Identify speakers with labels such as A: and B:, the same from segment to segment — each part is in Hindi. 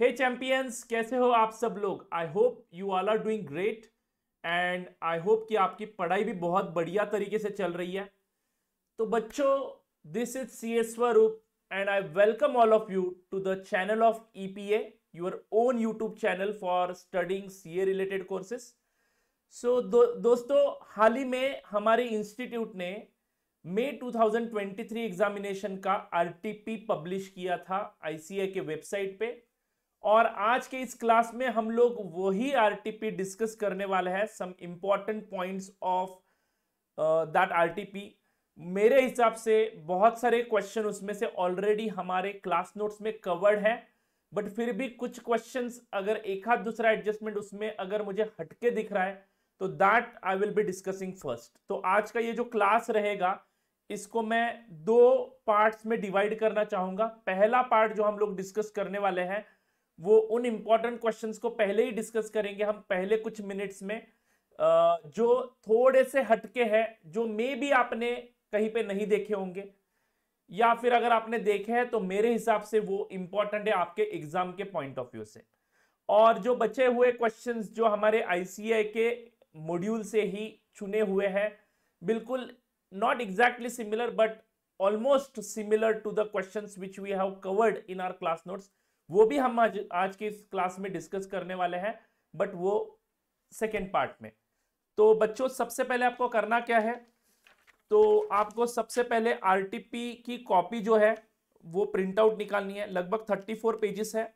A: हे चैंपियंस, कैसे हो आप सब लोग। I hope you all are doing great and I hope कि आपकी पढ़ाई भी बहुत बढ़िया तरीके से चल रही है। तो बच्चों, this is C S Swaroop and I welcome all of you to the channel of EPA, your own YouTube channel for studying CA related courses. So दोस्तों, हाल ही में हमारे इंस्टीट्यूट ने मई 2023 एग्जामिनेशन का आरटीपी पब्लिश किया था आईसीए के वेबसाइट पे, और आज के इस क्लास में हम लोग वही आरटीपी डिस्कस करने वाले हैं, some important points of that RTP. मेरे हिसाब से बहुत सारे क्वेश्चन उसमें से ऑलरेडी हमारे क्लास नोट्स में कवर्ड है, बट फिर भी कुछ क्वेश्चंस अगर एक आध दूसरा एडजस्टमेंट उसमें अगर मुझे हटके दिख रहा है तो that I will be discussing first. तो आज का ये जो क्लास रहेगा इसको मैं दो पार्ट्स में डिवाइड करना चाहूंगा। पहला पार्ट जो हम लोग डिस्कस करने वाले हैं वो उन इंपॉर्टेंट क्वेश्चंस को पहले ही डिस्कस करेंगे हम पहले कुछ मिनट्स में, जो थोड़े से हटके हैं, जो मे भी आपने कहीं पे नहीं देखे होंगे, या फिर अगर आपने देखे हैं तो मेरे हिसाब से वो इंपॉर्टेंट है आपके एग्जाम के पॉइंट ऑफ व्यू से। और जो बचे हुए क्वेश्चंस जो हमारे आईसीए के मॉड्यूल से ही चुने हुए हैं, बिल्कुल not exactly similar but almost similar to the questions which we have covered in our class notes, वो भी हम आज के इस क्लास में डिस्कस करने वाले हैं, बट वो सेकेंड पार्ट में। तो बच्चों, सबसे पहले आपको करना क्या है, तो आपको सबसे पहले आरटीपी की कॉपी जो है वो प्रिंट आउट निकालनी है। लगभग 34 पेजेस है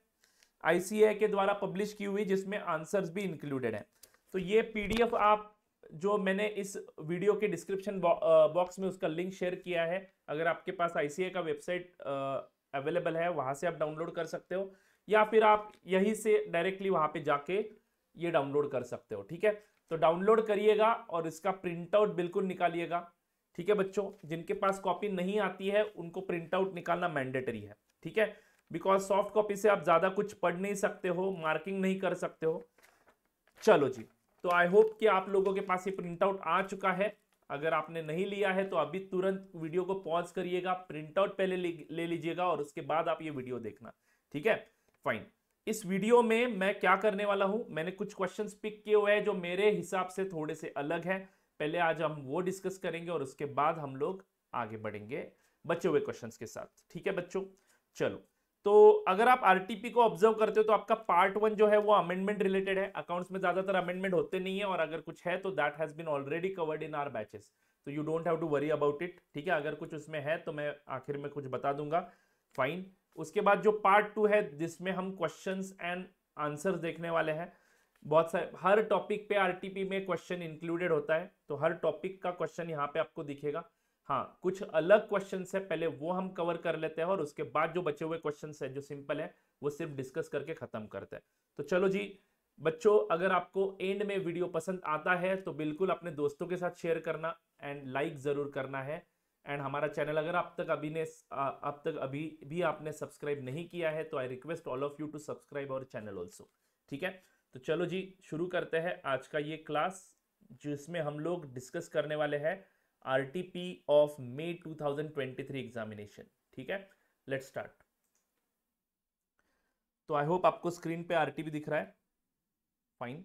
A: आईसीए के द्वारा पब्लिश की हुई, जिसमें आंसर्स भी इंक्लूडेड है। तो ये पीडीएफ आप जो मैंने इस वीडियो के डिस्क्रिप्शन बॉक्स में उसका लिंक शेयर किया है, अगर आपके पास आईसीए का वेबसाइट अवेलेबल है वहां से आप डाउनलोड कर सकते हो, या फिर आप यहीं से डायरेक्टली वहां पे जाके ये डाउनलोड कर सकते हो। ठीक है, तो डाउनलोड करिएगा और इसका प्रिंट आउट बिल्कुल निकालिएगा। ठीक है बच्चों, जिनके पास कॉपी नहीं आती है उनको प्रिंट आउट निकालना मैंडेटरी है। ठीक है, बिकॉज सॉफ्ट कॉपी से आप ज्यादा कुछ पढ़ नहीं सकते हो, मार्किंग नहीं कर सकते हो। चलो जी, तो आई होप कि आप लोगों के पास ये प्रिंट आउट आ चुका है। अगर आपने नहीं लिया है तो अभी तुरंत वीडियो को पॉज करिएगा, प्रिंट आउट पहले ले लीजिएगा और उसके बाद आप ये वीडियो देखना। ठीक है, फाइन। इस वीडियो में मैं क्या करने वाला हूं, मैंने कुछ क्वेश्चंस पिक किए हुए हैं जो मेरे हिसाब से थोड़े से अलग है। पहले आज हम वो डिस्कस करेंगे और उसके बाद हम लोग आगे बढ़ेंगे बचे हुए क्वेश्चंस के साथ। ठीक है बच्चों, चलो। तो अगर आप आरटीपी को ऑब्जर्व करते हो तो आपका पार्ट 1 जो है वो अमेंडमेंट रिलेटेड है। अकाउंट्स में ज्यादातर अमेंडमेंट होते नहीं है, और अगर कुछ है तो that has been already covered in our batches, तो you don't have to worry about it. ठीक है, अगर कुछ उसमें है तो मैं आखिर में कुछ बता दूंगा, फाइन। उसके बाद जो पार्ट 2 है जिसमें हम क्वेश्चंस एंड आंसर्स देखने वाले हैं, बहुत सारे हर टॉपिक पे आरटीपी में क्वेश्चन इंक्लूडेड होता है, तो हर टॉपिक का क्वेश्चन यहाँ पे आपको दिखेगा। हाँ, कुछ अलग क्वेश्चंस है, पहले वो हम कवर कर लेते हैं और उसके बाद जो बचे हुए क्वेश्चंस है जो सिंपल है वो सिर्फ डिस्कस करके खत्म करते हैं। तो चलो जी बच्चों, अगर आपको एंड में वीडियो पसंद आता है तो बिल्कुल अपने दोस्तों के साथ शेयर करना एंड लाइक जरूर करना है। एंड हमारा चैनल अगर अब तक अभी भी आपने सब्सक्राइब नहीं किया है तो I request all of you to subscribe our channel also. ठीक है, तो चलो जी शुरू करते हैं आज का ये क्लास, जिसमें हम लोग डिस्कस करने वाले हैं आरटीपी ऑफ मई 2023 एग्जामिनेशन। ठीक है, लेट्स स्टार्ट। तो आई होप आपको स्क्रीन पे आरटीपी दिख रहा है, फाइन।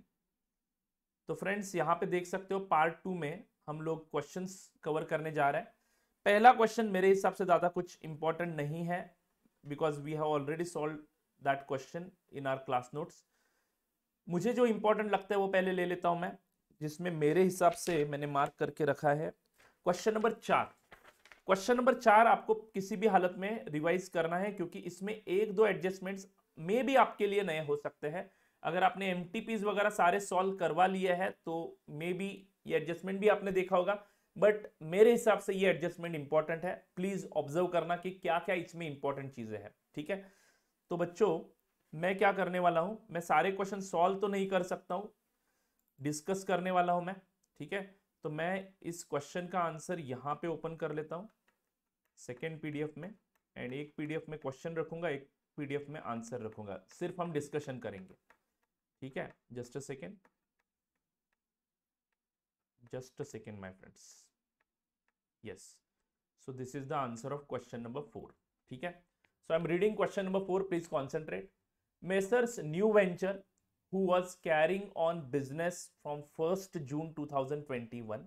A: तो फ्रेंड्स, यहां पे देख सकते हो पार्ट 2 में हम लोग क्वेश्चंस कवर करने जा रहे हैं। पहला क्वेश्चन मेरे हिसाब से ज्यादा कुछ इंपॉर्टेंट नहीं है, because we have already solve that question in our class notes. मुझे जो इंपॉर्टेंट लगता है वो पहले ले लेता हूं मैं, जिसमें मेरे हिसाब से मैंने मार्क करके रखा है क्वेश्चन नंबर 4। क्वेश्चन नंबर 4 आपको किसी भी हालत में रिवाइज करना है, क्योंकि इसमें एक दो एडजस्टमेंट्स में भी आपके लिए नए हो सकते हैं। अगर आपने एमटीपीज वगैरह सारे सॉल्व करवा लिए हैं तो मे बी ये एडजस्टमेंट भी आपने देखा होगा, बट मेरे हिसाब से ये एडजस्टमेंट इंपॉर्टेंट है। प्लीज ऑब्जर्व करना कि क्या क्या इसमें इंपॉर्टेंट चीजें हैं। ठीक है, तो बच्चों मैं क्या करने वाला हूं, मैं सारे क्वेश्चन सॉल्व तो नहीं कर सकता हूं, डिस्कस करने वाला हूं मैं। ठीक है, तो मैं इस क्वेश्चन का आंसर यहां पे ओपन कर लेता हूं सेकेंड पीडीएफ में, एंड एक पीडीएफ में क्वेश्चन रखूंगा, एक पीडीएफ में आंसर रखूंगा, सिर्फ हम डिस्कशन करेंगे। ठीक है, just a second my friends. Yes, so this is the answer of question number 4। ठीक है, so I am reading question number 4, please concentrate. Messrs New Venture, who was carrying on business from 1st June 2021,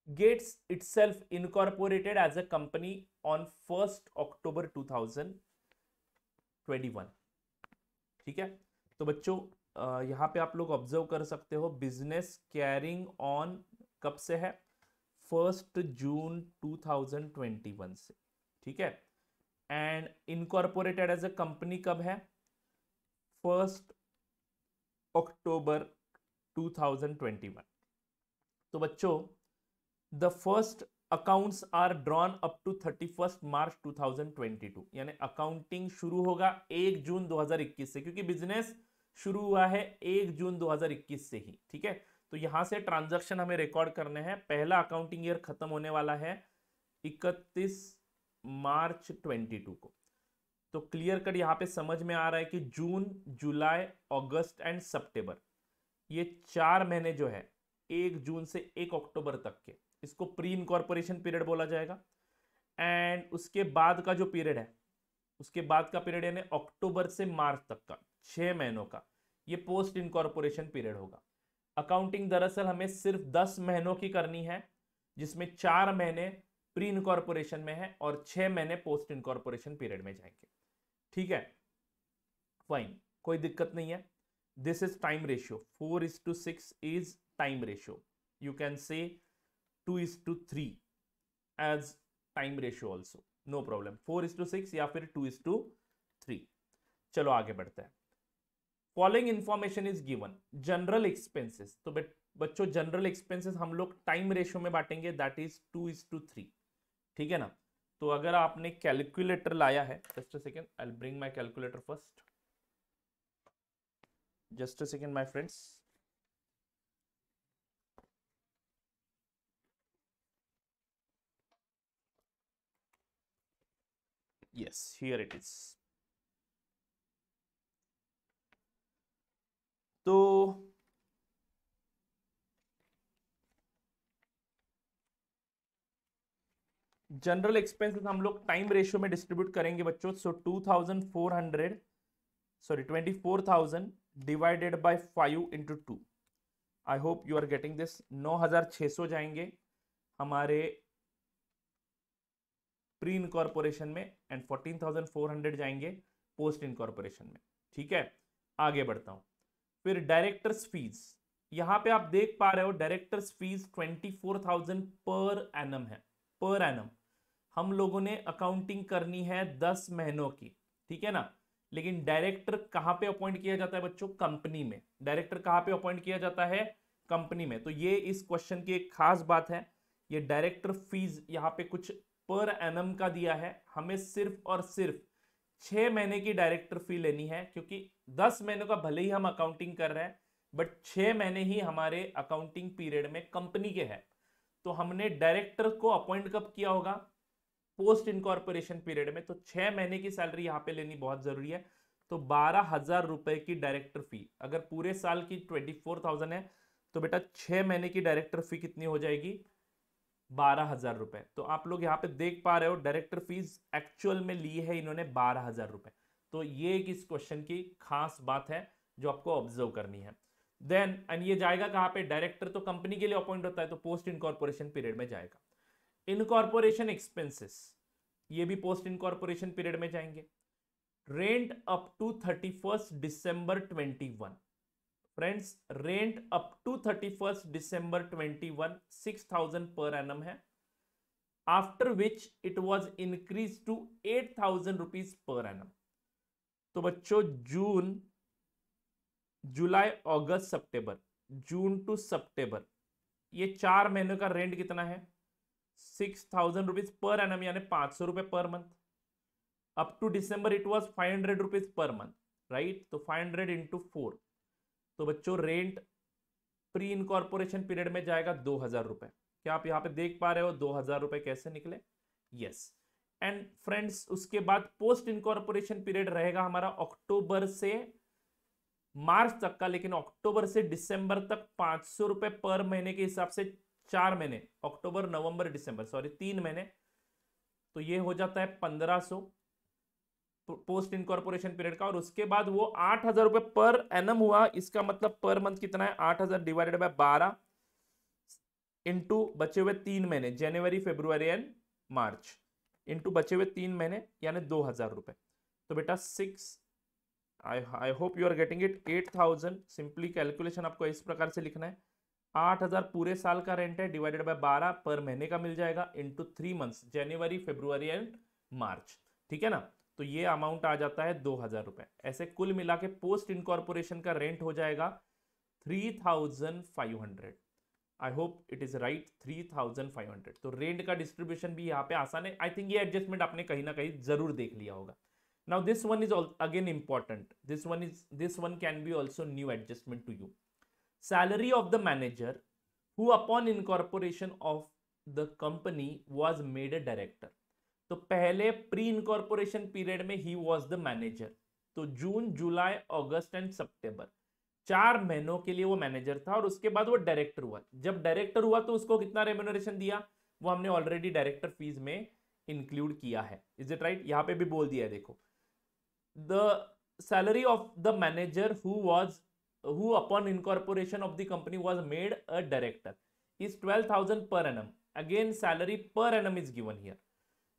A: gets itself incorporated as a company on 1st October 2021. ठीक है, तो बच्चों यहाँ पे आप लोग ऑब्जर्व कर सकते हो, बिजनेस कैरिंग ऑन कब से है, 1 जून 2021 से, ठीक है, and incorporated as a company कब है, 1 अक्टूबर 2021. तो बच्चों the first accounts are drawn up to 31 March 2022, यानी अकाउंटिंग शुरू होगा 1 जून 2021 से, क्योंकि बिजनेस शुरू हुआ है 1 जून 2021 से ही, ठीक है. तो यहां से ट्रांजैक्शन हमें रिकॉर्ड करने हैं. पहला अकाउंटिंग ईयर खत्म होने वाला है 31 मार्च 22 को. तो क्लियर कट यहां पे समझ में आ रहा है कि जून, जुलाई, अगस्त एंड सितंबर, ये 4 महीने जो है 1 जून से 1 अक्टूबर तक के, इसको प्री इनकॉर्पोरेशन पीरियड बोला जाएगा. एंड उसके बाद का जो पीरियड है, उसके बाद का पीरियड यानी अक्टूबर से मार्च तक का 6 महीनों का, ये पोस्ट इनकॉर्पोरेशन पीरियड होगा. अकाउंटिंग दरअसल हमें सिर्फ 10 महीनों की करनी है, जिसमें 4 महीने प्री इनकॉर्पोरेशन में है और 6 महीने पोस्ट इनकॉर्पोरेशन पीरियड में जाएंगे. ठीक है, फाइन, कोई दिक्कत नहीं है. This is time ratio, 4:6 is time ratio. You can say 2:3 as time ratio also, no problem. 4:6 या फिर 2:3. चलो आगे बढ़ते हैं. Following information is given. General expenses, तो बच्चों जनरल एक्सपेंसेस हम लोग टाइम रेशियो में बांटेंगे, दैट इज 2:3. ठीक है ना. तो अगर आपने कैलकुलेटर लाया है, just a second, I will bring my calculator first. Just a second my friends. Yes, here it is. तो जनरल एक्सपेंसेस हम लोग टाइम रेशियो में डिस्ट्रीब्यूट करेंगे बच्चों. So 24,000 divided by 5 into 2. I hope you are getting this. 9,600 जाएंगे हमारे प्री इनकॉर्पोरेशन में एंड 14,400 जाएंगे पोस्ट इनकॉर्पोरेशन में. ठीक है, आगे बढ़ता हूं. फिर डायरेक्टर्स फीस, यहां पे आप देख पा रहे हो डायरेक्टर्स फीस 24,000 पर एनम है. पर एनम हम लोगों ने अकाउंटिंग करनी है 10 महीनों की, ठीक है ना. लेकिन डायरेक्टर कहां पे अपॉइंट किया जाता है बच्चों, कंपनी में. डायरेक्टर कहां पे अपॉइंट किया जाता है, कंपनी में. तो ये इस क्वेश्चन की एक खास बात है. ये डायरेक्टर फीस यहां पे कुछ पर एनम का दिया है, हमें सिर्फ और सिर्फ 6 महीने की डायरेक्टर फी लेनी है, क्योंकि 10 महीनों का भले ही हम अकाउंटिंग कर रहे हैं, बट 6 महीने ही हमारे अकाउंटिंग पीरियड में कंपनी के है. तो हमने डायरेक्टर को अपॉइंट कब किया होगा, पोस्ट इनकॉर्पोरेशन पीरियड में. तो 6 महीने की सैलरी यहां पे लेनी बहुत जरूरी है. तो 12,000 रुपए की डायरेक्टर फी, अगर पूरे साल की 24,000 है, तो बेटा 6 महीने की डायरेक्टर फी कितनी हो जाएगी, 12,000 रुपए. तो आप लोग यहाँ पे देख पा रहे हो डायरेक्टर फीस एक्चुअल में ली है इन्होंने 12,000 रुपए. तो ये एक इस क्वेश्चन की खास बात है जो आपको ऑब्जर्व करनी है. देन एंड ये जाएगा कहां पे, डायरेक्टर तो कंपनी के लिए अपॉइंट होता है, तो पोस्ट इनकॉर्पोरेशन पीरियड में जाएगा. इनकॉर्पोरेशन एक्सपेंसेस, ये भी पोस्ट इनकॉर्पोरेशन पीरियड में जाएंगे. रेंट अप टू 31 दिसंबर 21. फ्रेंड्स, रेंट अप टू 31 दिसंबर 21 6,000 पर एनम है. After which it was increase to 8,000 rupees per annum. तो बच्चों जून, जुलाई, अगस्त, सितंबर, जून टू सितंबर, ये 4 महीनों का रेंट कितना है, 6,000 रुपीज पर एनम, यानी 500 रुपए per month. Up to December it was 500 rupees per month, right. तो 500 इंटू 4. तो बच्चों रेंट प्री इनकॉर्पोरेशन पीरियड में जाएगा 2,000 रुपए. क्या आप यहां पे देख पा रहे हो 2,000 रुपए कैसे निकले, यस. एंड फ्रेंड्स उसके बाद पोस्ट इनकॉर्पोरेशन पीरियड रहेगा हमारा अक्टूबर से मार्च तक का, लेकिन अक्टूबर से दिसंबर तक 500 रुपए पर महीने के हिसाब से 4 महीने, अक्टूबर, नवंबर, दिसंबर, सॉरी 3 महीने. तो ये हो जाता है 1,500 पोस्ट इनकॉर्पोरेशन पीरियड का, और उसके बाद वो 8,000 रुपए पर एनम हुआ। इसका मतलब पर मंथ कितना है, 8,000 डिवाइडेड बाय 12 इंटू बचे हुए 3 महीने, जनवरी फरवरी एंड मार्च, इंटू बचे हुए 3 महीने यानी 2,000 रुपए। तो बेटा 6, I hope you are getting it, 8,000। Simply calculation आपको इस प्रकार से लिखना है, 8,000 पूरे साल का रेंट है, डिवाइडेड बाय 12 पर महीने का मिल जाएगा, इंटू 3 मंथ्स, जनवरी फरवरी एंड मार्च। ठीक है ना, तो ये अमाउंट आ जाता है 2,000 रुपए। ऐसे कुल मिला के पोस्ट इनकॉर्पोरेशन का रेंट हो जाएगा 3,500। I hope it is right, 3,500। तो रेंट का डिस्ट्रीब्यूशन भी यहाँ पे आसान है। आई थिंक ये एडजस्टमेंट आपने कहीं ना कहीं जरूर देख लिया होगा। Now this one is again important, this one can be also new adjustment to you. Salary of the manager who upon incorporation of the company was made a director. तो पहले प्री इनकॉर्पोरेशन पीरियड में ही वाज द मैनेजर। तो जून, जुलाई, अगस्त एंड सितंबर 4 महीनों के लिए वो मैनेजर था, और उसके बाद वो डायरेक्टर हुआ। जब डायरेक्टर हुआ तो उसको कितना रेम्यूनरेशन दिया, वो हमने ऑलरेडी डायरेक्टर फीस में इंक्लूड किया है। इज इट राइट, यहां पे भी बोल दिया है, देखो the salary of the manager who upon incorporation of the company was made a director is 12,000 per annum. Again salary per annum is given here.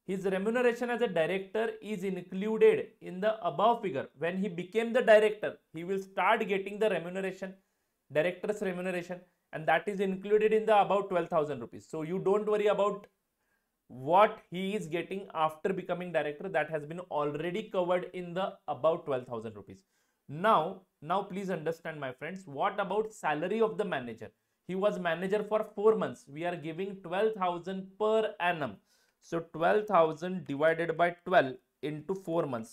A: His remuneration as a director is included in the above figure. When he became the director, he will start getting the remuneration, director's remuneration, and that is included in the above 12,000 rupees. So you don't worry about what he is getting after becoming director. That has been already covered in the above 12,000 rupees. Now please understand, my friends, what about salary of the manager? He was manager for 4 months. We are giving 12,000 per annum. So 12,000 divided by 12 into 4 months.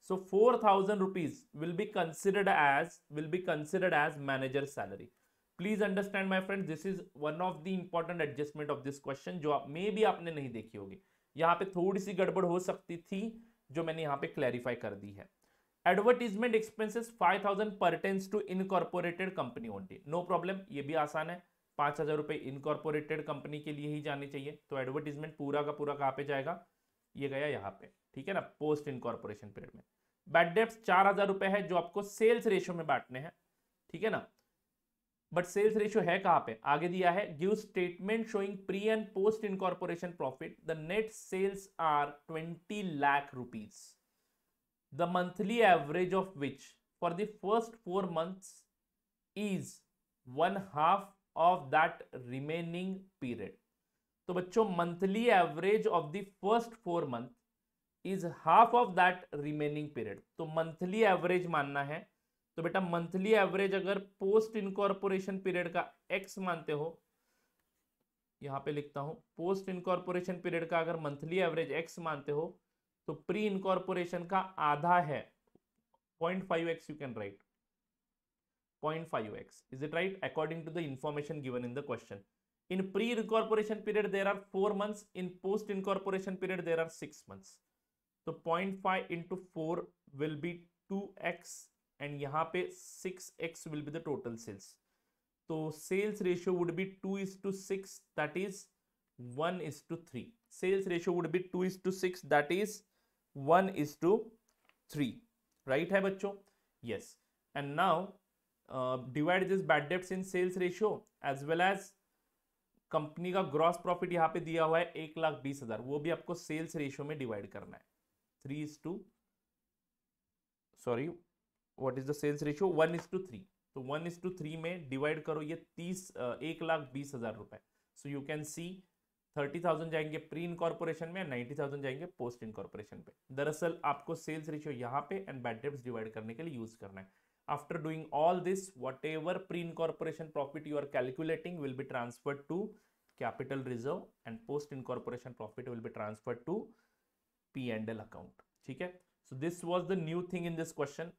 A: So 4,000 rupees will be considered as manager's salary. Please understand, my friends, this is one of the important adjustment of this question जो आप मे भी आपने नहीं देखी होगी। यहाँ पे थोड़ी सी गड़बड़ हो सकती थी जो मैंने यहाँ पे क्लैरिफाई कर दी है। Advertisement expenses 5,000 pertains to incorporated company only, no problem, ये भी आसान है। 5,000 रुपए इनकॉर्पोरेटेड कंपनी के लिए ही जाने चाहिए। तो एडवर्टीजमेंट पूरा का पूरा कहाँ पे जाएगा, ये गया यहाँ पे, ठीक है ना, पोस्ट इनकॉर्पोरेशन पीरियड में। बैड डेब्ट्स 4,000 रुपए है जो आपको सेल्स रेशियो में बांटने हैं, ठीक है ना। बट सेल्स रेशियो है कहां पे, आगे दिया है, give statement showing pre and post incorporation profit. The net sales are 20 lakh rupees, the monthly average of which for the first 4 months is 1/2 of that remaining period. तो बच्चों monthly average of the first 4 months is half of that remaining period. तो मंथली एवरेज मानना है, तो बेटा मंथली एवरेज अगर पोस्ट इनकॉर्पोरेशन पीरियड का x मानते हो, यहां पे लिखता हूं, पोस्ट इनकॉर्पोरेशन पीरियड का अगर मंथली एवरेज x मानते हो तो प्री इनकॉर्पोरेशन का आधा है 0.5x, you can write 0.5x, is it right, according to the information given in the question. In pre incorporation period there are 4 months, in post incorporation period there are 6 months। तो 0.5 into 4 will be 2x, and यहां पे 6x will be the total sales. तो sales ratio would be 2:6, that is 1:3. Sales ratio would be 2:6, that is 1:3. right है बच्चों? Yes. And now divide this bad debts in sales ratio as well as company का ग्रॉस प्रॉफिट यहाँ पे दिया हुआ है 1,20,000, वो भी आपको सेल्स रेशियो में डिवाइड करना है। What is the sales ratio, 1:3। तो 1:3 में डिवाइड करो ये 1,20,000 रुपए। सो यू कैन सी 30,000 जाएंगे प्री इनकॉर्पोरेशन में, 90,000 जाएंगे पोस्ट इनकॉर्पोरेशन पे। दरअसल आपको सेल्स रेशियो यहाँ पे एंड बैड डेब्ट्स डिवाइड करने के लिए यूज करना है। After doing all this, whatever pre incorporation profit you are calculating will be transferred to capital reserve and post incorporation profit will be transferred to P&L account. ठीक है, so this was the new thing in this question.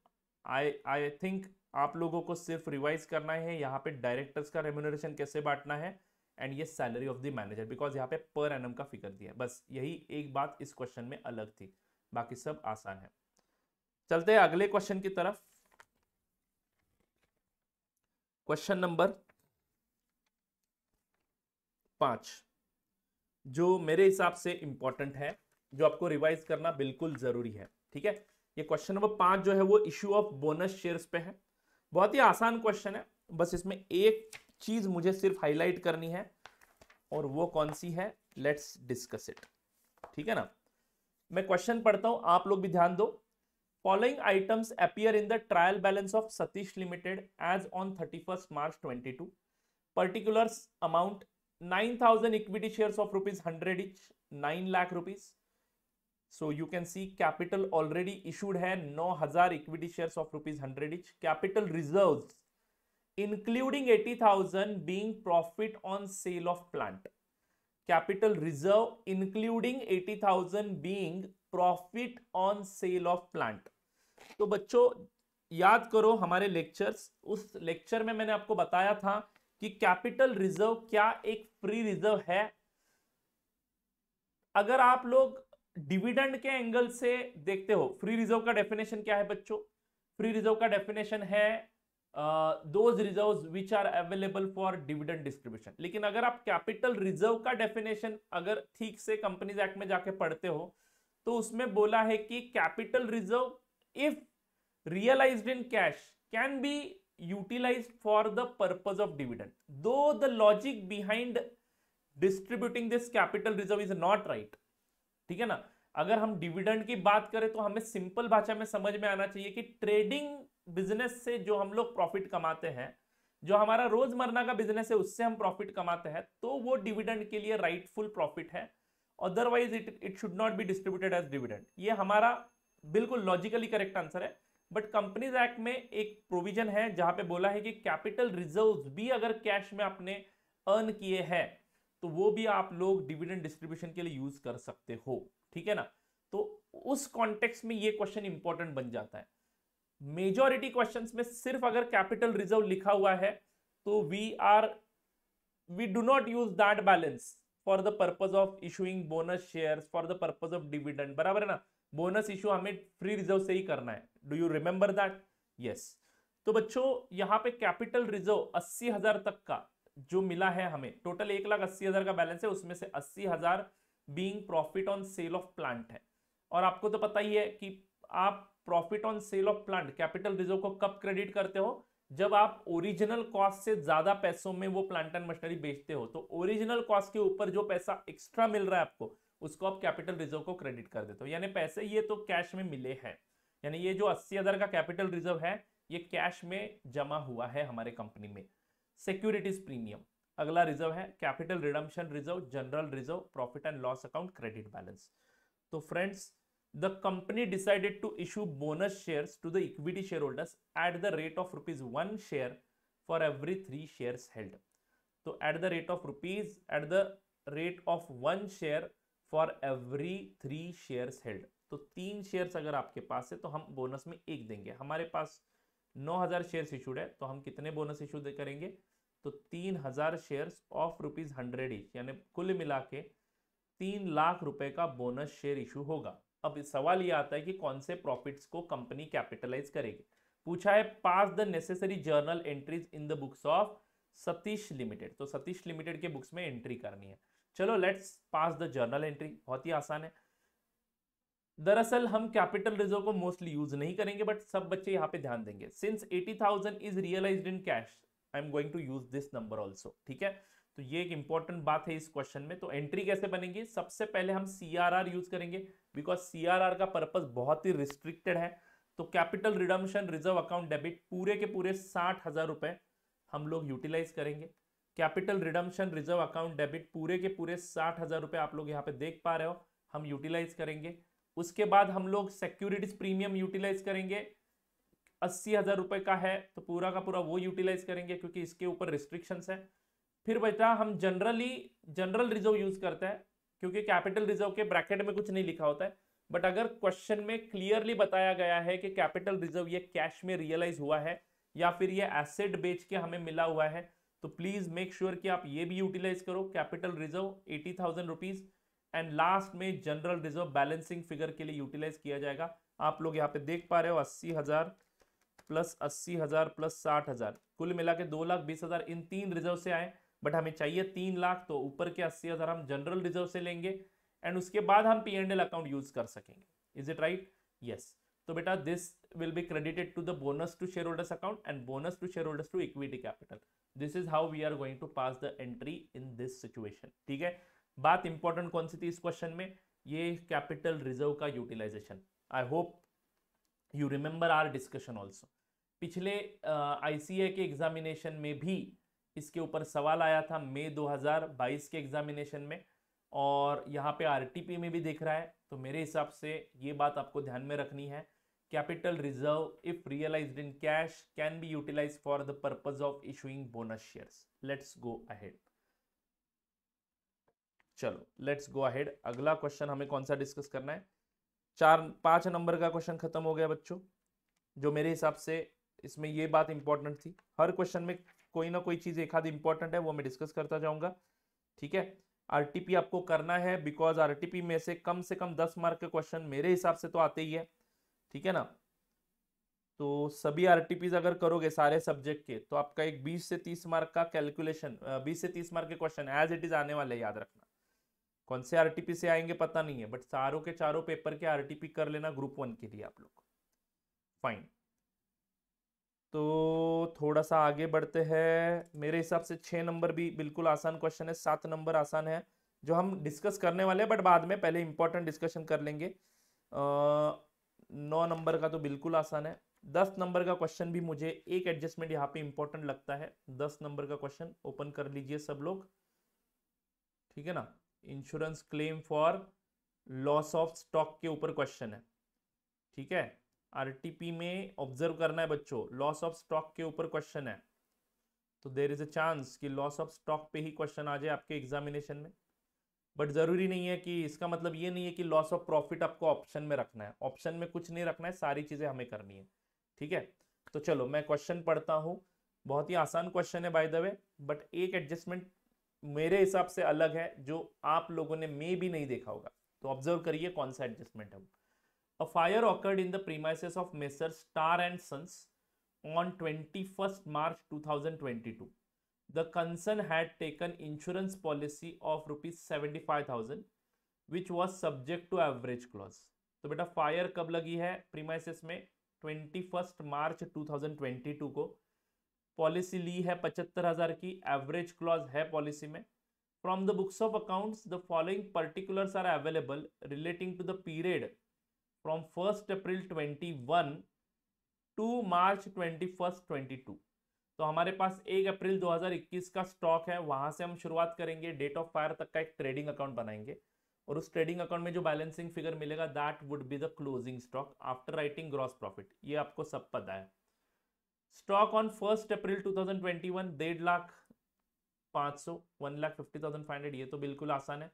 A: I think आप लोगों को सिर्फ रिवाइज करना है यहाँ पे डायरेक्टर्स का रेम्यूनरेशन कैसे बांटना है एंड ये salary of the manager, because यहाँ पे पर एनम का फिगर दिया है। बस यही एक बात इस क्वेश्चन में अलग थी, बाकी सब आसान है। चलते हैं अगले क्वेश्चन की तरफ। क्वेश्चन नंबर 5, जो मेरे हिसाब से इंपॉर्टेंट है, जो आपको रिवाइज करना बिल्कुल जरूरी है। ठीक है, ये क्वेश्चन नंबर 5 जो है वो इश्यू ऑफ बोनस शेयर्स पे है। बहुत ही आसान क्वेश्चन है, बस इसमें एक चीज मुझे सिर्फ हाईलाइट करनी है, और वो कौन सी है, लेट्स डिस्कस इट। ठीक है ना, मैं क्वेश्चन पढ़ता हूं, आप लोग भी ध्यान दो। Following items appear in the trial balance of Satish limited as on 31st March 22। Particulars amount 9,000 equity shares of ₹100 each, 9 lakh rupees. So you can see capital already issued है 9,000 equity shares of ₹100 each। Capital reserves including 80,000 being profit on sale of plant। capital reserve including 80,000 being profit on sale of plant। तो बच्चों याद करो हमारे लेक्चर्स, उस लेक्चर में मैंने आपको बताया था कि कैपिटल रिजर्व क्या एक फ्री रिजर्व है। अगर आप लोग डिविडेंड के एंगल से देखते हो, फ्री रिजर्व का डेफिनेशन क्या है बच्चों? फ्री रिजर्व का डेफिनेशन है those reserves which are available for dividend distribution. लेकिन अगर आप कैपिटल रिजर्व का डेफिनेशन अगर ठीक से कंपनीज एक्ट में जाके पढ़ते हो तो उसमें बोला है कि capital reserve if realised in cash can be utilised for the purpose of dividend, though the logic behind distributing this capital reserve is not right. ठीक है ना, अगर हम डिविडेंड की बात करें तो हमें सिंपल भाषा में समझ में आना चाहिए कि ट्रेडिंग बिजनेस से जो हम लोग प्रॉफिट कमाते हैं, जो हमारा रोजमर्रा का बिजनेस है उससे हम प्रॉफिट कमाते हैं, तो वो डिविडेंड के लिए राइटफुल प्रॉफिट है। Otherwise it should not be distributed as dividend. ये हमारा बिल्कुल लॉजिकली करेक्ट आंसर है। बट कंपनीज एक्ट में एक प्रोविजन है जहां पे बोला है कि कैपिटल रिजर्व्स भी अगर कैश में आपने अर्न किए हैं तो वो भी आप लोग डिविडेंड डिस्ट्रीब्यूशन के लिए यूज कर सकते हो। ठीक है ना, तो उस कॉन्टेक्स्ट में ये क्वेश्चन इंपॉर्टेंट बन जाता है। मेजॉरिटी क्वेश्चंस में सिर्फ अगर कैपिटल रिजर्व लिखा हुआ है तो we do not use that balance for the purpose of issuing bonus shares for the purpose of dividend. बराबर है ना, बोनस इशू हमें फ्री रिजर्व से ही करना है। Do you remember that? Yes. तो बच्चों यहां पे कैपिटल रिजर्व 80,000 तक का जो मिला है हमें, टोटल 1,80,000 का बैलेंस है, उसमें से 80,000 being profit on sale of plant है। और आपको तो पता ही है कि आप profit on sale of plant capital reserve को कब क्रेडिट करते हो? जब आप ओरिजिनल कॉस्ट से ज्यादा पैसों में वो प्लांट एंड मशीनरी बेचते हो, तो ओरिजिनल कॉस्ट के ऊपर जो पैसा एक्स्ट्रा मिल रहा है आपको, उसको आप कैपिटल रिजर्व को क्रेडिट कर देते हो। यानी पैसे ये तो कैश में मिले हैं, यानी ये जो 80,000 का कैपिटल रिजर्व है ये कैश में जमा हुआ है हमारे कंपनी में। सिक्योरिटीज प्रीमियम अगला रिजर्व है, capital redemption reserve, general reserve, profit and loss account, credit balance. तो friends, the company decided to issue bonus shares to the equity shareholders at the rate of ₹1 share for every 3 shares held। तो at the rate of ₹1 share for every 3 shares held। तो 3 शेयर्स अगर आपके पास है तो हम बोनस में 1 देंगे। हमारे पास 9,000 शेयर्स इशूड है तो हम कितने बोनस इशू करेंगे? तो 3,000 शेयर्स ऑफ ₹100 each, यानी कुल मिला के 3 लाख रुपए का बोनस शेयर इशू होगा। अब सवाल ये आता है कि कौन से प्रॉफिट्स को कंपनी कैपिटलाइज करेगी। पूछा है pass the necessary journal entries in the books of Satish limited. तो सतीश लिमिटेड के बुक्स में एंट्री करनी है। चलो let's pass the journal entry, बहुत ही आसान है। दरअसल हम कैपिटल रिजर्व को मोस्टली यूज नहीं करेंगे, बट सब बच्चे यहाँ पे ध्यान देंगे। Since 80,000 is realised in cash, I am going to use this number also. ठीक है, तो ये एक इंपॉर्टेंट बात है इस क्वेश्चन में। तो एंट्री कैसे बनेगी? सबसे पहले हम CRR यूज करेंगे, बिकॉज CRR का पर्पस बहुत ही रिस्ट्रिक्टेड है। तो capital redemption reserve account debit पूरे के पूरे 60,000 रुपए हम लोग यूटिलाइज करेंगे। Capital redemption reserve account debit पूरे के पूरे 60,000 रुपए आप लोग यहाँ पे देख पा रहे हो, हम यूटिलाइज करेंगे। उसके बाद हम लोग सिक्योरिटीज प्रीमियम यूटिलाइज करेंगे, 80,000 रुपए का है तो पूरा का पूरा वो यूटिलाइज करेंगे क्योंकि इसके ऊपर रिस्ट्रिक्शंस है। फिर बेटा हम जनरल रिजर्व यूज करते हैं क्योंकि कैपिटल रिजर्व के ब्रैकेट में कुछ नहीं लिखा होता है, बट अगर क्वेश्चन में क्लियरली बताया गया है कि कैपिटल रिजर्व ये कैश में रियलाइज हुआ है या फिर ये एसेट बेच के हमें मिला हुआ है, तो प्लीज मेक श्योर कि आप ये भी यूटिलाइज करो। Capital reserve 80,000 rupees and last में जनरल रिजर्व बैलेंसिंग फिगर के लिए यूटिलाइज किया जाएगा। आप लोग यहाँ पे देख पा रहे हो 80,000 प्लस 80,000 प्लस 60,000 कुल मिला के 2,20,000 इन 3 रिजर्व से आए, बट हमें चाहिए 3 लाख, तो ऊपर के 80,000 हम जनरल रिजर्व से लेंगे एंड उसके बाद हम P&L अकाउंट यूज कर सकेंगे। Is it right? यस। तो बेटा this will be credited to the bonus to share holders account and bonus to share holders to equity capital. This is how we are going to pass the entry in this situation. ठीक है, बात इंपॉर्टेंट कौन सी थी इस क्वेश्चन में, ये कैपिटल रिजर्व का utilization. I hope you remember our discussion also. पिछले आईसीए के एग्जामिनेशन में भी इसके ऊपर सवाल आया था मई 2022 के एग्जामिनेशन में, और यहाँ पे आरटीपी में भी दिख रहा है. तो मेरे हिसाब से ये बात आपको ध्यान में रखनी है. Capital reserve if realised in cash can be utilised for the purpose of issuing bonus shares. Let's go ahead. चलो लेट्स गो अहेड. अगला क्वेश्चन हमें कौन सा डिस्कस करना है. 5 नंबर का क्वेश्चन खत्म हो गया बच्चों, जो मेरे हिसाब से इसमें ये बात इंपॉर्टेंट थी. हर क्वेश्चन में कोई ना कोई चीज एक आध इंपॉर्टेंट है, वो मैं डिस्कस करता जाऊंगा. ठीक है, आरटीपी आपको करना है बिकॉज आरटीपी में से कम 10 मार्क के क्वेश्चन मेरे हिसाब से तो आते ही है. ठीक है ना, तो सभी आरटीपीज अगर करोगे सारे सब्जेक्ट के तो आपका एक 20 से 30 मार्क का कैलकुलेशन, 20 से 30 मार्क के क्वेश्चन एज इट इज आने वाले, याद रखना. कौन से आरटीपी से आएंगे पता नहीं है, बट चारों के चारों पेपर के आरटीपी कर लेना ग्रुप 1 के लिए आप लोग. फाइन, तो थोड़ा सा आगे बढ़ते हैं. मेरे हिसाब से 6 नंबर भी बिल्कुल आसान क्वेश्चन है, 7 नंबर आसान है जो हम डिस्कस करने वाले हैं, बट बाद में पहले इंपॉर्टेंट डिस्कशन कर लेंगे. 9 नंबर का तो बिल्कुल आसान है. 10 नंबर का क्वेश्चन भी मुझे एक एडजस्टमेंट यहाँ पे इंपॉर्टेंट लगता है. 10 नंबर का क्वेश्चन ओपन कर लीजिए सब लोग. ठीक है ना, insurance claim for loss of stock के ऊपर क्वेश्चन है. ठीक है, आरटीपी में ऑब्जर्व करना है बच्चों, लॉस ऑफ स्टॉक के ऊपर क्वेश्चन है. तो देयर इज अ चांस कि लॉस ऑफ स्टॉक पे ही क्वेश्चन आ जाए आपके एग्जामिनेशन में, बट जरूरी नहीं है. कि इसका मतलब ये नहीं है कि लॉस ऑफ प्रॉफिट आपको ऑप्शन में रखना है. ऑप्शन में कुछ नहीं रखना है, सारी चीजें हमें करनी है. ठीक है, तो चलो मैं क्वेश्चन पढ़ता हूँ. बहुत ही आसान क्वेश्चन है बाय द वे, बट एक एडजस्टमेंट मेरे हिसाब से अलग है जो आप लोगों ने मे भी नहीं देखा होगा. तो ऑब्जर्व करिए कौन सा एडजस्टमेंट है. A fire occurred in the premises of Messrs. Star and Sons on 21st March 2022. The concern had taken insurance policy of rupees 75,000, which was subject to average clause. तो बेटा फायर कब लगी है प्रीमाइसेस में, 21 मार्च 2022 को. पॉलिसी ली है 75,000 की, एवरेज क्लॉज है पॉलिसी में. From the books of accounts the following particulars are available relating to the period from 1st April 21 to March 21st 22. तो हमारे पास 1 अप्रैल 2021 का स्टॉक है, वहां से हम शुरुआत करेंगे. डेट ऑफ फायर तक का एक ट्रेडिंग अकाउंट बनाएंगे, और उस ट्रेडिंग अकाउंट में जो बैलेंसिंग फिगर मिलेगा that would be the closing stock after writing gross profit. ये आपको सब पता है. स्टॉक ऑन 1st अप्रैल 2021 1,50,500, 1,50,500, ये तो बिल्कुल आसान है.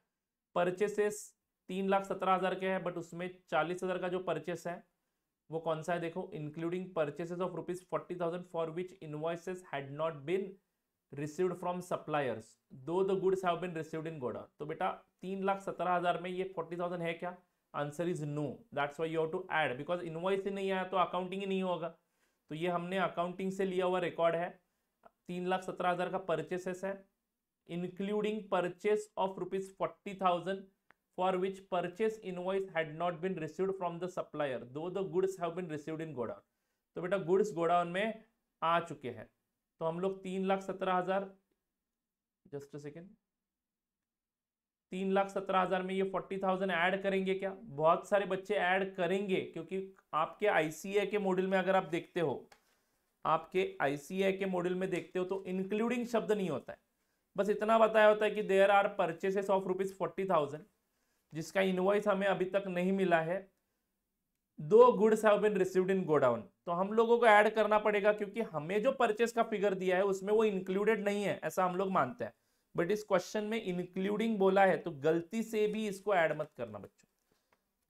A: परचेसेस 3,17,000 के हैं, बट उसमें 40,000 का जो परचेस है वो कौन सा है देखो, including purchases of ₹40,000 for which invoices had not been received from suppliers though the goods have been received in godown. तो बेटा 3,17,000 में ये 40,000 है क्या? Answer is no. That's why you have to add, because invoice ही नहीं आया तो अकाउंटिंग ही नहीं होगा. तो ये हमने अकाउंटिंग से लिया हुआ रिकॉर्ड है. 3,17,000 का परचेसेस है, including purchase of ₹40,000 for which purchase invoice had not been received from the supplier though the goods have been received in godown. तो बेटा गुड्स गोडाउन में आ चुके हैं. तो हम लोग 3,17,000, जस्ट अ सेकेंड, 3,17,000 में ये 40,000 ऐड करेंगे क्या? बहुत सारे बच्चे ऐड करेंगे, क्योंकि आपके आईसीए के मॉड्यूल में अगर आप देखते हो, आपके आईसीए के मॉड्यूल में देखते हो तो इंक्लूडिंग शब्द नहीं होता है. बस इतना बताया होता है कि देयर आर परचेसेस ऑफ ₹40,000 जिसका इनवॉइस हमें अभी तक नहीं मिला है. Though goods have been received in godown. तो हम लोगों को ऐड करना पड़ेगा, क्योंकि हमें जो परचेस का फिगर दिया है उसमें वो इंक्लूडेड नहीं है, ऐसा हम लोग मानते हैं. बट इस क्वेश्चन में इंक्लूडिंग बोला है, तो गलती से भी इसको ऐड मत करना बच्चों,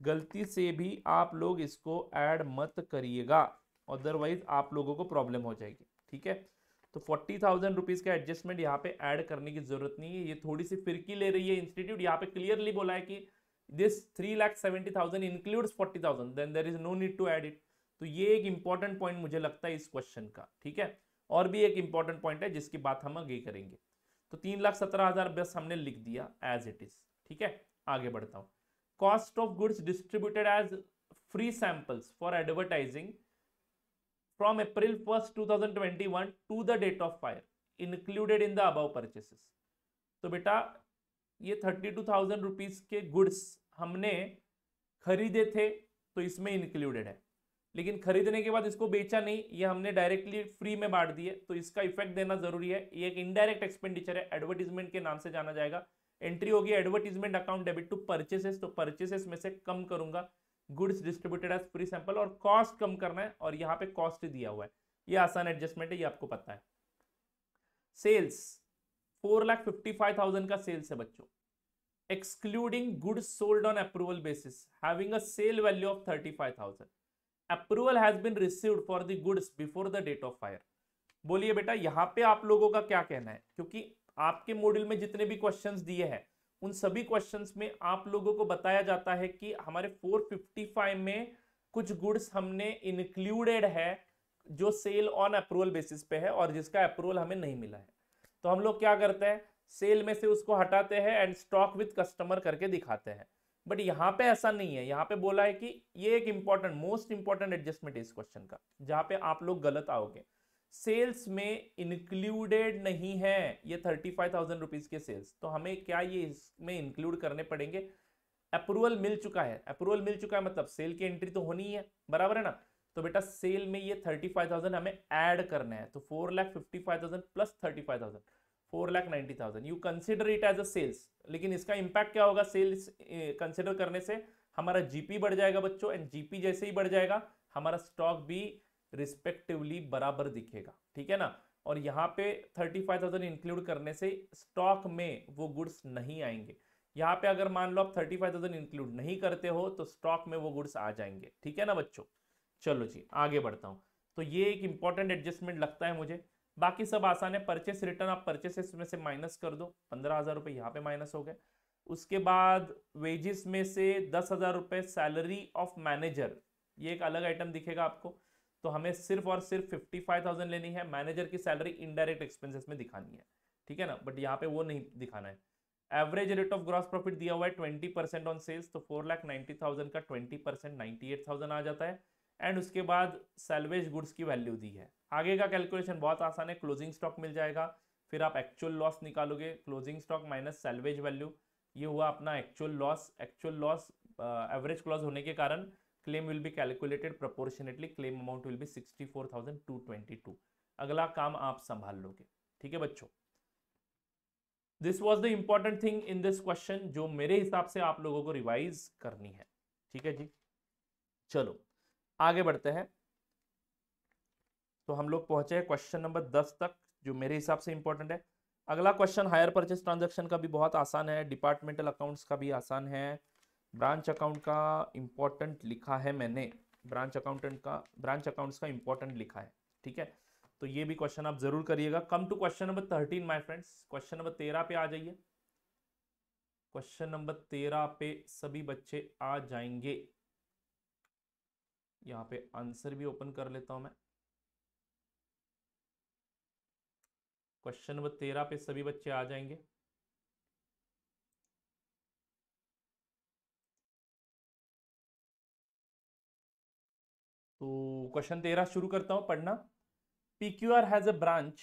A: गलती से भी आप लोग इसको ऐड मत करिएगा, अदरवाइज आप लोगों को प्रॉब्लम हो जाएगी. ठीक है, तो 40,000 रुपीज का एडजस्टमेंट यहाँ पे ऐड करने की जरूरत नहीं है. ये थोड़ी सी फिरकी ले रही है इंस्टीट्यूट. यहाँ पे क्लियरली बोला है कि this 3,70,000 includes 40,000, then there is no need to add it. तो ये एक इंपॉर्टेंट पॉइंट मुझे लगता है इस क्वेश्चन का. ठीक है, और भी एक इंपॉर्टेंट पॉइंट है जिसकी बात हम आगे करेंगे. तो 3,17,000 बस हमने लिख दिया एज इट इज. ठीक है, आगे बढ़ता हूं. Cost of goods distributed as free samples for advertising from April 1st 2021 to the date of fire included in the above purchases। तो बेटा ये 32,000 रुपीज के गुड्स हमने खरीदे थे तो इसमें इंक्लूडेड है, लेकिन खरीदने के बाद इसको बेचा नहीं, ये हमने डायरेक्टली फ्री में बांट दिए, तो इसका इफेक्ट देना जरूरी है। ये एक इनडायरेक्ट एक्सपेंडिचर है, एडवर्टीजमेंट के नाम से जाना जाएगा। एंट्री होगी advertisement account debit to purchases, तो परचेसेस में से कम करूंगा goods distributed as free sample, और कॉस्ट कम करना है, और यहाँ पे कॉस्ट दिया हुआ है। ये आसान एडजस्टमेंट है, ये आपको पता है। सेल्स 4,55,000 का सेल्स है बच्चों, excluding goods sold on approval basis having a sale value of 35,000। Approval has been received for the goods before the date of fire. बोलिए बेटा यहाँ पे आप लोगों का क्या कहना है, क्योंकि आपके मॉड्यूल में जितने भी क्वेश्चंस दिए हैं उन सभी क्वेश्चंस में आप लोगों को बताया जाता है कि हमारे 455 में कुछ गुड्स हमने इंक्लूडेड है जो सेल ऑन अप्रूवल बेसिस पे है और जिसका अप्रूवल हमें नहीं मिला है। तो हम लोग क्या करते हैं, सेल में से उसको हटाते हैं एंड स्टॉक विद कस्टमर करके दिखाते हैं। बट यहाँ पे ऐसा नहीं है, यहाँ पे बोला है कि ये एक इंपॉर्टेंट मोस्ट इंपॉर्टेंट एडजस्टमेंट है इस क्वेश्चन का, जहां पे आप लोग गलत आओगे। सेल्स में इंक्लूडेड नहीं है ये 35,000 रुपीज के सेल्स, तो हमें क्या ये इसमें इंक्लूड करने पड़ेंगे। अप्रूवल मिल चुका है, अप्रूवल मिल चुका है मतलब सेल की एंट्री तो होनी ही है, बराबर है ना। तो बेटा सेल में ये 35,000 हमें ऐड करना है, तो 4,55,000 plus 35,000 4,90,000 you consider it as a sales. लेकिन इसका इंपैक्ट क्या होगा, सेल्स कंसिडर करने से हमारा जीपी बढ़ जाएगा बच्चों, एंड जीपी जैसे ही बढ़ जाएगा हमारा स्टॉक भी रिस्पेक्टिवली बराबर दिखेगा, ठीक है ना। और यहाँ पे 35,000 इंक्लूड करने से स्टॉक में वो गुड्स नहीं आएंगे। यहाँ पे अगर मान लो आप 35,000 इंक्लूड नहीं करते हो तो स्टॉक में वो गुड्स आ जाएंगे, ठीक है ना बच्चों। चलो जी आगे बढ़ता हूँ। तो ये एक इंपॉर्टेंट एडजस्टमेंट लगता है मुझे, बाकी सब आसान है। परचेस रिटर्न आप परचेसेस में से माइनस कर दो, 15,000 रुपए यहाँ पे माइनस हो गए। उसके बाद वेजेस में से 10,000 रुपए सैलरी ऑफ मैनेजर, ये एक अलग आइटम दिखेगा आपको, तो हमें सिर्फ और सिर्फ 55,000 लेनी है। मैनेजर की सैलरी इनडायरेक्ट एक्सपेंसेस में दिखानी है, ठीक है ना, बट यहाँ पे वो नहीं दिखाना है। Average rate of gross profit दिया हुआ है 20% ऑन सेल्स, तो 4,90,000 का 20% 98,000 आ जाता है। एंड उसके बाद सैल्वेज गुड्स की वैल्यू दी है। आगे का कैलकुलेशन बहुत आसान है, क्लोजिंग स्टॉक मिल जाएगा, फिर आप एक्चुअल लॉस निकालोगे, closing stock minus salvage value, ये हुआ अपना actual loss. Actual loss average clause होने के कारण claim will be calculated proportionately, claim amount will be 64,222। अगला काम आप संभाल लोगे, ठीक है बच्चों। This was the important thing in this question जो मेरे हिसाब से आप लोगों को रिवाइज करनी है, ठीक है जी। चलो आगे बढ़ते हैं। तो हम लोग पहुंचे हैं क्वेश्चन नंबर 10 तक जो मेरे हिसाब से इंपॉर्टेंट है। अगला क्वेश्चन हायर परचेस ट्रांजैक्शन का भी बहुत आसान है, डिपार्टमेंटल अकाउंट्स का भी आसान है, ब्रांच अकाउंट का इंपॉर्टेंट लिखा है मैंने, ब्रांच अकाउंट्स का इंपॉर्टेंट लिखा है, ठीक है। तो ये भी क्वेश्चन आप जरूर करिएगा। Come to question number 13 my friends, question number 13 पे आ जाइए। क्वेश्चन नंबर 13 पे सभी बच्चे आ जाएंगे। यहाँ पे आंसर भी ओपन कर लेता हूं मैं। क्वेश्चन नंबर 13 पे सभी बच्चे आ जाएंगे। तो क्वेश्चन 13 शुरू करता हूं पढ़ना। PQR has a branch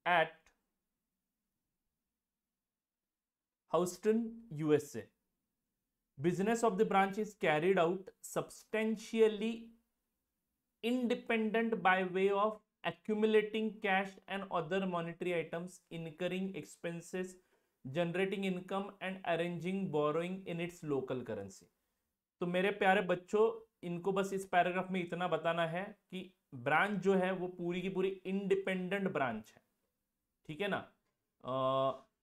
A: at Houston, USA. Business of the branch is carried out substantially independent by way of accumulating cash and other monetary items, incurring expenses, generating income and arranging borrowing in its local currency. तो मेरे प्यारे बच्चों इनको बस इस पैराग्राफ में इतना बताना है कि ब्रांच जो है वो पूरी की पूरी इंडिपेंडेंट ब्रांच है, ठीक है ना।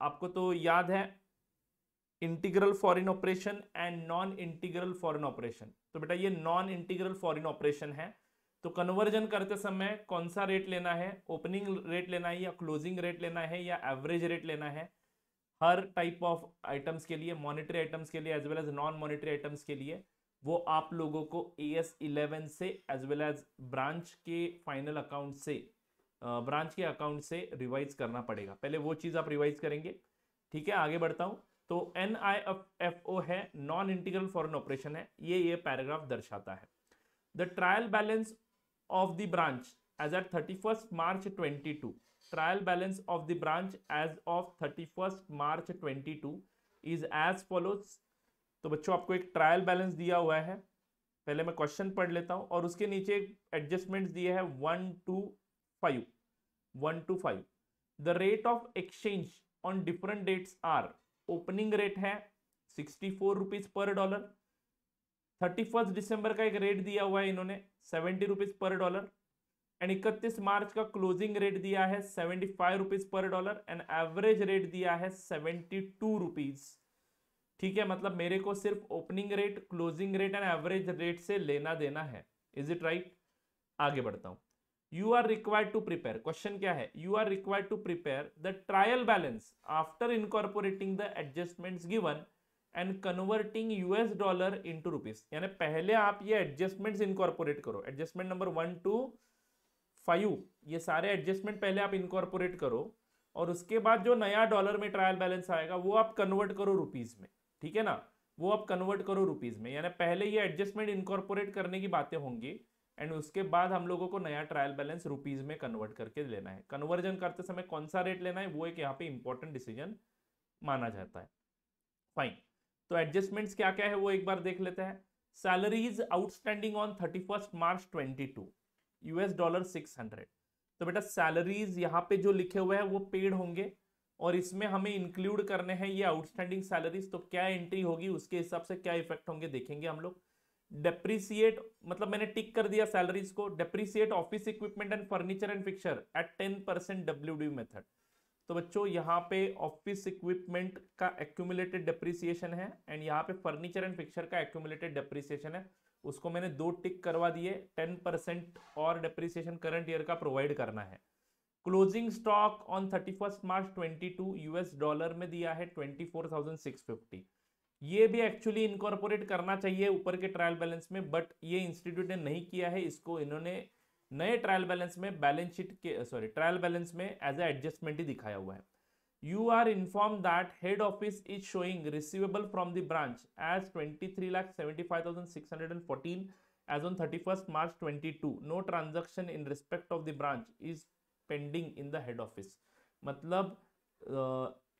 A: आपको तो याद है integral foreign operation and non integral foreign operation. तो बेटा ये नॉन इंटीग्रल फॉरेन ऑपरेशन है, तो कन्वर्जन करते समय कौन सा रेट लेना है, ओपनिंग रेट लेना है या क्लोजिंग रेट लेना है या एवरेज रेट लेना है, हर टाइप ऑफ आइटम्स के लिए, मॉनेटरी आइटम्स के लिए as well as non monetary items के लिए, वो आप लोगों को AS 11 से एज वेल एज ब्रांच के फाइनल अकाउंट से, ब्रांच के अकाउंट से रिवाइज करना पड़ेगा। पहले वो चीज आप रिवाइज करेंगे, ठीक है। आगे बढ़ता हूं। तो NIFO है, नॉन इंटीग्रल फॉरेन ऑपरेशन है, ये पैराग्राफ दर्शाता है। The trial balance of the branch as at 31st March 22, trial balance of the branch as of 31st March 22 is as follows. तो बच्चों आपको एक ट्रायल बैलेंस दिया हुआ है, पहले मैं क्वेश्चन पढ़ लेता हूं, और उसके नीचे एडजस्टमेंट्स दिए हैं 1 to 5। The rate of exchange on different dates are, opening rate है 64 रुपीज पर डॉलर, 31 दिसंबर का एक रेट दिया हुआ है इन्होंने 70 रुपीज पर डॉलर, एंड 31 मार्च का क्लोजिंग रेट दिया है 75 rupees per dollar, and average rate दिया है 72 रुपीज। ठीक है, मतलब मेरे को सिर्फ opening rate, closing rate and average rate से लेना देना है। Is it right? आगे बढ़ता हूं। You are required to prepare, question क्या है, you are required to prepare the trial balance after incorporating the adjustments given and converting US dollar into rupees. यानी पहले आप ये एडजस्टमेंट्स इनकॉर्पोरेट करो, एडजस्टमेंट नंबर 1 to 5, ये सारे एडजस्टमेंट पहले आप इनकॉर्पोरेट करो, और उसके बाद जो नया डॉलर में ट्रायल बैलेंस आएगा वो आप कन्वर्ट करो रुपीज में। ठीक है ना, वो आप कन्वर्ट करो रुपीज में, यानी पहले ये एडजस्टमेंट इनकॉर्पोरेट करने की बातें होंगी, एंड उसके बाद हम लोगों को नया ट्रायल बैलेंस रुपीज में कन्वर्ट करके लेना है। कन्वर्जन करते समय कौन सा रेट लेना है वो एक यहाँ पे इंपॉर्टेंट डिसीजन माना जाता है। फाइन, तो एडजस्टमेंट्स क्या क्या है वो एक बार देख लेते हैं। Salaries outstanding on 31st March 22 US dollar 600। तो बेटा सैलरीज यहाँ पे जो लिखे हुए हैं वो पेड होंगे, और इसमें हमें इंक्लूड करने हैं ये आउटस्टैंडिंग सैलरीज। तो क्या एंट्री होगी उसके हिसाब से क्या इफेक्ट होंगे देखेंगे हम लोग। डेप्रिसिएट, मतलब मैंने टिक कर दिया सैलरीज को। Depreciate office equipment and furniture and fixture at 10% WD method. तो बच्चों यहाँ पे ऑफिस इक्विपमेंट का एक्यूमुलेटेड डेप्रिसिएशन है, एंड यहाँ पे फर्नीचर एंड फिक्सर का एक्यूमुलेटेड डेप्रिसिएशन है, उसको मैंने 2 टिक करवा दिए। 10% और डेप्रिसिएशन करंट ईयर का प्रोवाइड करना है। Closing stock on 31st March 22 US dollar में दिया है 24,650। ये भी एक्चुअली इनकॉर्पोरेट करना चाहिए ऊपर के ट्रायल बैलेंस में, बट ये इंस्टीट्यूट ने नहीं किया है, इसको इन्होंने नए ट्रायल बैलेंस में बैलेंस शीट के ट्रायल बैलेंस में एज ए एडजस्टमेंट ही दिखाया हुआ है। You are inform that head office is showing receivable from the branch as 23,75,614 as on 31st March 22. No transaction in respect of the branch is pending in the head office. मतलब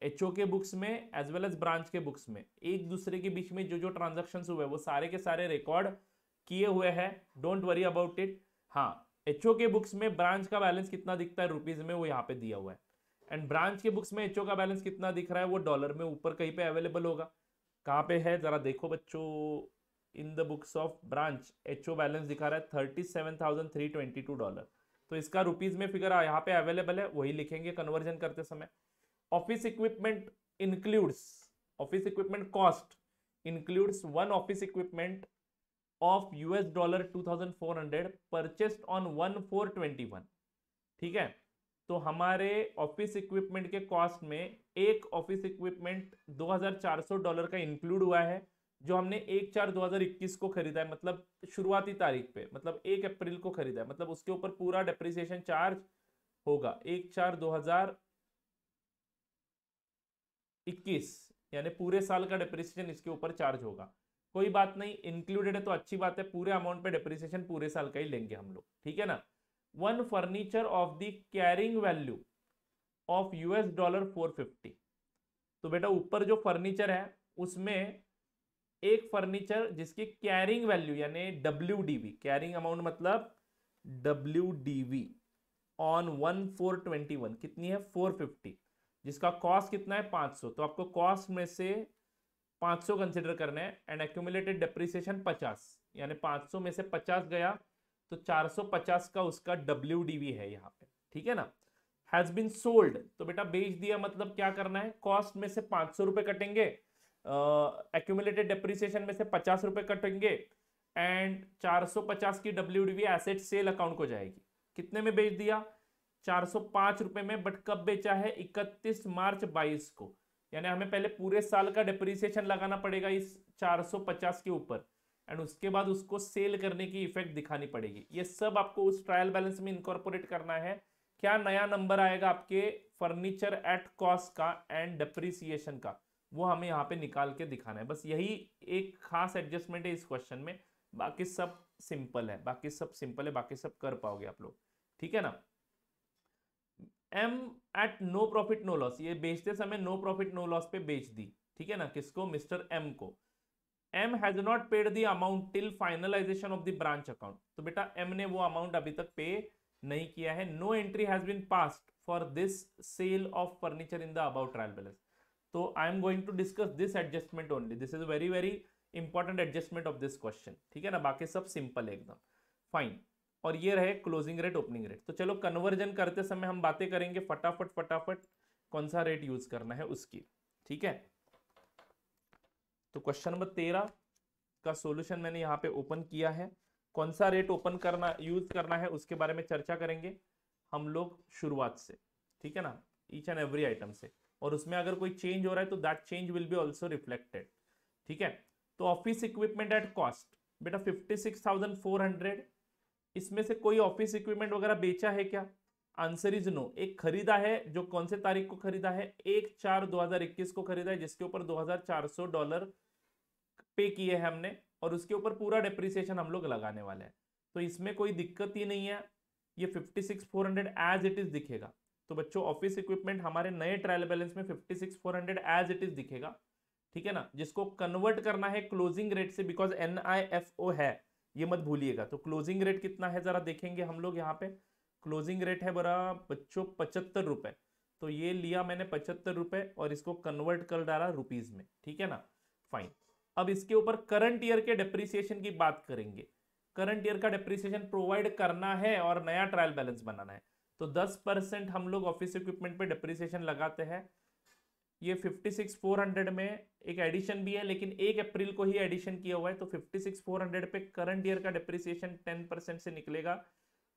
A: एचओ के बुक्स में एज वेल एज ब्रांच के बुक्स में एक दूसरे के बीच में जो जो ट्रांजेक्शन हुए वो सारे के सारे रिकॉर्ड किए हुए हैं। Don't worry about it. हाँ, एचओ के बुक्स में ब्रांच का बैलेंस कितना दिखता है रुपीज में, वो यहाँ पे दिया हुआ है, एंड ब्रांच के बुक्स में एचओ का बैलेंस कितना दिख रहा है वो डॉलर में ऊपर कहीं पे अवेलेबल होगा। कहाँ पे है जरा देखो बच्चों, इन the books of branch HO balance दिखा रहा है $37,322। तो इसका रुपीज में फिगर यहाँ पे अवेलेबल है, वही लिखेंगे कन्वर्जन करते समय। Office equipment includes, office equipment cost includes one office equipment of US dollar 2,400 purchased on 1/4/21। ठीक है, तो हमारे ऑफिस इक्विपमेंट के कॉस्ट में एक ऑफिस इक्विपमेंट $2,400 का इंक्लूड हुआ है, जो हमने 1/4/2021 को खरीदा है, मतलब शुरुआती तारीख पे, मतलब 1 अप्रैल को खरीदा है, मतलब उसके ऊपर पूरा डेप्रिसिएशन चार्ज होगा 1/4/2021, यानी पूरे साल का डेप्रिसिएशन इसके ऊपर चार्ज होगा। कोई बात नहीं, इंक्लूडेड है तो अच्छी बात है, पूरे अमाउंट पे डेप्रिसिएशन पूरे साल का ही लेंगे हम लोग। ठीक है ना। One furniture of the carrying value of US dollar 450। तो बेटा ऊपर जो फर्नीचर है उसमें एक फर्नीचर जिसकी कैरिंग वैल्यू यानी WDV, कैरिंग अमाउंट मतलब WDV ऑन 1/4/21 कितनी है 450, जिसका कॉस्ट कितना है 500। तो आपको कॉस्ट में से 500 कंसिडर करना है, एंड एक्यूमुलेटेड डेप्रिसिएशन 50, यानी 500 में से 50 गया तो 450 का उसका WDV है यहाँ पे। ठीक है ना। हैज बीन सोल्ड, तो बेटा बेच दिया, मतलब क्या करना है, कॉस्ट में से 500 रुपए कटेंगे, एक्यूमुलेटेड डेप्रिसिएशन में से 50 रुपए कटेंगे, एंड 450 की WDV एसेट सेल अकाउंट को जाएगी। कितने में बेच दिया 405 रुपए में, बट कब बेचा है 31 मार्च 22 को, यानी हमें पहले पूरे साल का डेप्रिसिएशन लगाना पड़ेगा इस 450 के ऊपर, एंड उसके बाद उसको सेल करने की इफेक्ट दिखानी पड़ेगी। ये सब आपको उस ट्रायल बैलेंस में इनकॉर्पोरेट करना है। क्या नया नंबर आएगा आपके फर्नीचर एट कॉस्ट का एंड डेप्रिसिएशन का, वो हमें यहाँ पे निकाल के दिखाना है। बस यही एक खास एडजस्टमेंट है इस क्वेश्चन में, बाकी सब सिंपल है, बाकी सब सिंपल है, बाकी सब कर पाओगे आप लोग, ठीक है ना। M at no profit no loss, ये बेचते समय नो प्रॉफिट नो लॉस पे बेच दी, ठीक है ना, किसको, मिस्टर एम को। M has not paid the amount till finalization of the branch account, तो बेटा एम ने वो अमाउंट अभी तक पे नहीं किया है। No entry has been passed for this sale of furniture in the about trial balance. तो I am going to discuss this adjustment only, this is very very important adjustment of this question, ठीक है ना, बाकी सब सिंपल है एकदम फाइन। और ये रहे क्लोजिंग रेट ओपनिंग रेट। तो चलो कन्वर्जन करते समय हम बातें करेंगे फटाफट फटाफट कौन सा रेट यूज करना है उसकी, ठीक है। तो क्वेश्चन नंबर 13 का सॉल्यूशन मैंने यहाँ पे ओपन किया है। कौन सा रेट ओपन करना यूज करना है उसके बारे में चर्चा करेंगे हम लोग शुरुआत से, ठीक है ना, ईच एंड एवरी आइटम से। और उसमें अगर कोई चेंज हो रहा है तो that change will be also reflected, ठीक है। तो ऑफिस इक्विपमेंट एट कॉस्ट बेटा 56,400, इसमें से कोई ऑफिस इक्विपमेंट वगैरह बेचा है क्या? Answer is no. एक खरीदा है, जो कौन से तारीख को खरीदा है, 1/4/2021 को खरीदा है, जिसके ऊपर $2,400 पे किए हैं हमने, और उसके ऊपर पूरा डेप्रिसिएशन हम लोग लगाने वाले हैं। तो इसमें कोई दिक्कत ही नहीं है, ये 56,400 एज इट इज दिखेगा। तो बच्चों ऑफिस इक्विपमेंट हमारे नए ट्रायल बैलेंस में 56,400 एज इट इज दिखेगा, ठीक है ना, जिसको कन्वर्ट करना है क्लोजिंग रेट से, बिकॉज NIFO है, ये मत भूलिएगा। तो क्लोजिंग रेट कितना है जरा देखेंगे हम लोग यहाँ पे। क्लोजिंग रेट है बड़ा बच्चों 75 रुपए। तो ये लिया मैंने 75 रुपए और इसको कन्वर्ट कर डाला रुपीज में, ठीक है ना, फाइन। अब इसके ऊपर करंट ईयर के डेप्रिसिएशन की बात करेंगे। करंट ईयर का डेप्रिसिएशन प्रोवाइड करना है और नया ट्रायल बैलेंस बनाना है, तो 10% हम लोग ऑफिस इक्विपमेंट पे डेप्रिसिएशन लगाते हैं। ये 56,400 में एक एडिशन भी है, लेकिन 1 अप्रैल को ही एडिशन किया हुआ है, तो 56,400 पे करंट ईयर का डेप्रिसिएशन 10% से निकलेगा।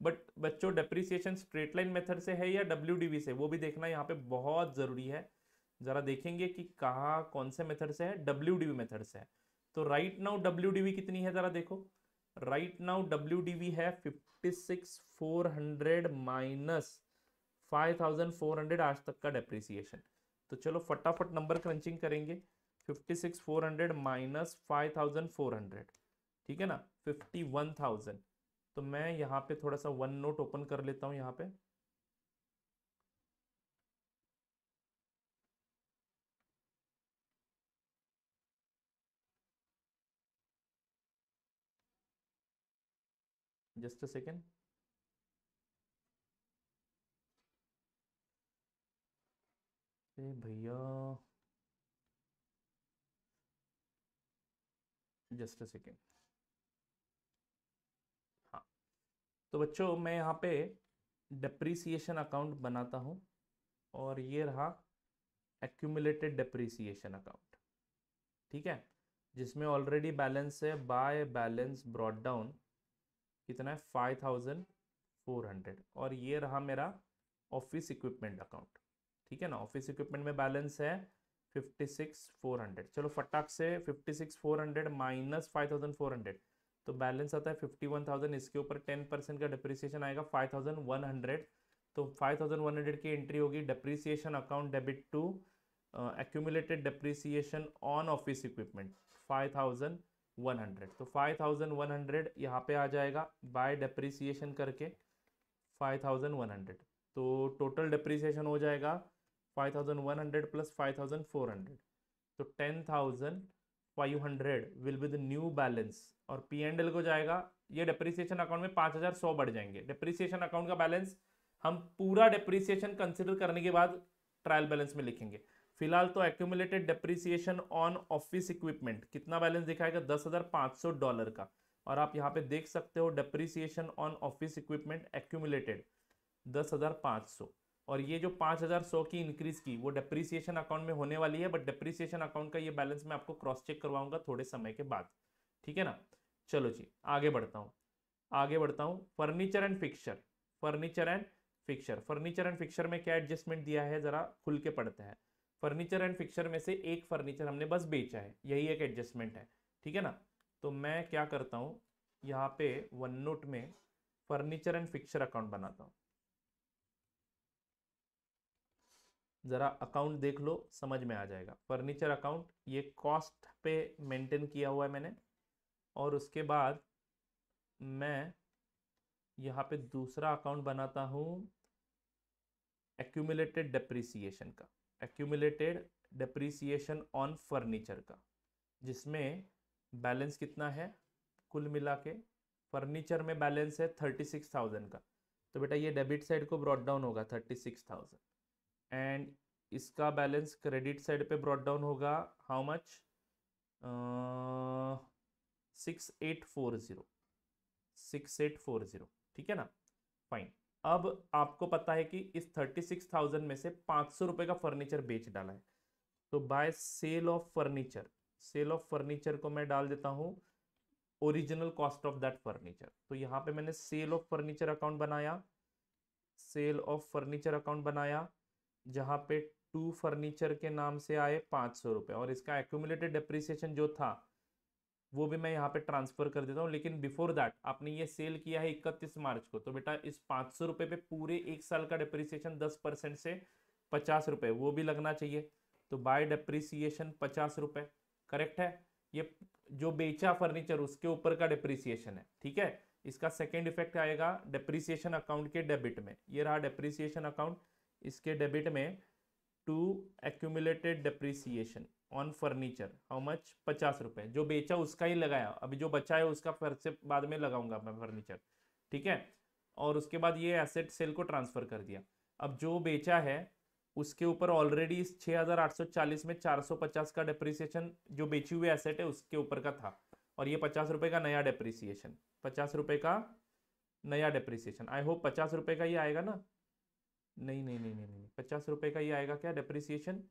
A: बट बच्चों डेप्रिसिएशन स्ट्रेट लाइन मेथड से है या WDV से, वो भी देखना यहाँ पे बहुत जरूरी है। जरा देखेंगे कि कहाँ कौन से मेथड से है, WDV मेथड से है। तो राइट नाउ WDV कितनी है जरा देखो। राइट नाउ WDV है 56,400 माइनस 5,400 आज तक का डेप्रिसिएशन। तो चलो फटाफट नंबर क्रंचिंग करेंगे। 56,400 माइनस 5,400, ठीक है ना, 51,000। तो मैं यहाँ पे थोड़ा सा वन नोट ओपन कर लेता हूँ यहाँ पे। Just a second. भैया जस्ट अ सेकेंड। हाँ, तो बच्चों मैं यहाँ पे डेप्रीसिएशन अकाउंट बनाता हूँ, और ये रहा एक्यूमुलेटेड डेप्रीसिएशन अकाउंट, ठीक है, जिसमें ऑलरेडी बैलेंस है बाय बैलेंस ब्रॉट डाउन कितना है 5,400, और ये रहा मेरा ऑफिस इक्विपमेंट अकाउंट, ठीक है ना। ऑफिस इक्विपमेंट में बैलेंस है 56,400। चलो फटाक से 56,400 माइनस 5,400, तो बैलेंस आता है 51,000। इसके ऊपर 10% का डिप्रिसिएशन आएगा 5,100। तो 5,100 की एंट्री होगी depreciation account debit to accumulated depreciation on office equipment 5,100। तो 5,100 यहाँ पे आ जाएगा बाय डेप्रिसिएशन करके 5,100। तो टोटल डेप्रिसिएशन हो जाएगा 5,100 प्लस 5,400, तो 10,500 will be the new balance. और P&L को जाएगा, ये डेप्रिसिएशन अकाउंट में 5,100 बढ़ जाएंगे। डेप्रिसिएशन अकाउंट का बैलेंस हम पूरा डेप्रिसिएशन कंसिडर करने के बाद ट्रायल बैलेंस में लिखेंगे। फिलहाल तो accumulated depreciation on office equipment कितना बैलेंस दिखाएगा, $10,500 का। और आप यहाँ पे देख सकते हो depreciation on office equipment accumulated 10,500। और ये जो 5,100 की इंक्रीज की वो डेप्रिसिएशन अकाउंट में होने वाली है, बट डेप्रिसिएशन अकाउंट का ये बैलेंस मैं आपको क्रॉस चेक करवाऊंगा थोड़े समय के बाद, ठीक है ना। चलो जी आगे बढ़ता हूँ, आगे बढ़ता हूँ। Furniture and fixture, furniture and fixture, furniture and fixture में क्या एडजस्टमेंट दिया है जरा खुल के पढ़ते हैं। फर्नीचर एंड फिक्सचर में से एक फर्नीचर हमने बस बेचा है, यही एक एडजस्टमेंट है, ठीक है ना। तो मैं क्या करता हूँ, यहाँ पे वन नोट में फर्नीचर एंड फिक्सचर अकाउंट बनाता हूँ। ज़रा अकाउंट देख लो, समझ में आ जाएगा। फर्नीचर अकाउंट ये कॉस्ट पे मेंटेन किया हुआ है मैंने, और उसके बाद मैं यहाँ पे दूसरा अकाउंट बनाता हूँ एक्यूमुलेटेड डेप्रिसिएशन का, एक्यूमुलेटेड डेप्रिसिएशन ऑन फर्नीचर का, जिसमें बैलेंस कितना है कुल मिला के। फर्नीचर में बैलेंस है 36,000 का, तो बेटा ये डेबिट साइड को ब्रॉट डाउन होगा 36,000, एंड इसका बैलेंस क्रेडिट साइड पे ब्रॉट डाउन होगा हाउ मच, 6840, 6840, ठीक है ना। फाइन। अब आपको पता है कि इस 36,000 में से 500 रुपए का फर्नीचर बेच डाला है, तो by sale of furniture, sale of furniture को मैं डाल देता हूं original cost of that furniture. तो यहां पे मैंने सेल ऑफ फर्नीचर अकाउंट बनाया, सेल ऑफ फर्नीचर अकाउंट बनाया, जहां पे टू फर्नीचर के नाम से आए 500 रुपए, और इसका एक्यूमुलेटेड डेप्रिसिएशन जो था वो भी मैं यहाँ पे ट्रांसफर कर देता हूँ। लेकिन बिफोर दैट आपने ये सेल किया है 31 मार्च को, तो बेटा इस 500 रुपए पे पूरे एक साल का डेप्रिसिएशन 10% से 50 रुपए वो भी लगना चाहिए। तो बाय डेप्रिसिएशन 50 रुपए, करेक्ट है। ये जो बेचा फर्नीचर उसके ऊपर का डेप्रिसिएशन है, ठीक है। इसका सेकेंड इफेक्ट आएगा डेप्रिसिएशन अकाउंट के डेबिट में, ये रहा डेप्रिसिएशन अकाउंट, इसके डेबिट में to accumulated depreciation on furniture how much, 50 रुपए। जो बेचा उसका ही लगाया, अभी जो बचा है उसका फिर से बाद में लगाऊंगा मैं फर्नीचर, ठीक है। और उसके बाद ये एसेट सेल को ट्रांसफर कर दिया। अब जो बेचा है उसके ऊपर ऑलरेडी इस 6,840 में 450 का डेप्रिसिएशन जो बेची हुई एसेट है उसके ऊपर का था, और ये 50 रुपए का नया डेप्रिसिएशन, 50 रुपए का नया डेप्रिसिएशन। आई होप 50 रुपए का ही आएगा ना, नहीं नहीं नहीं नहीं नहीं, 50 रुपए का ही आएगा क्या डेप्रिसिएशन,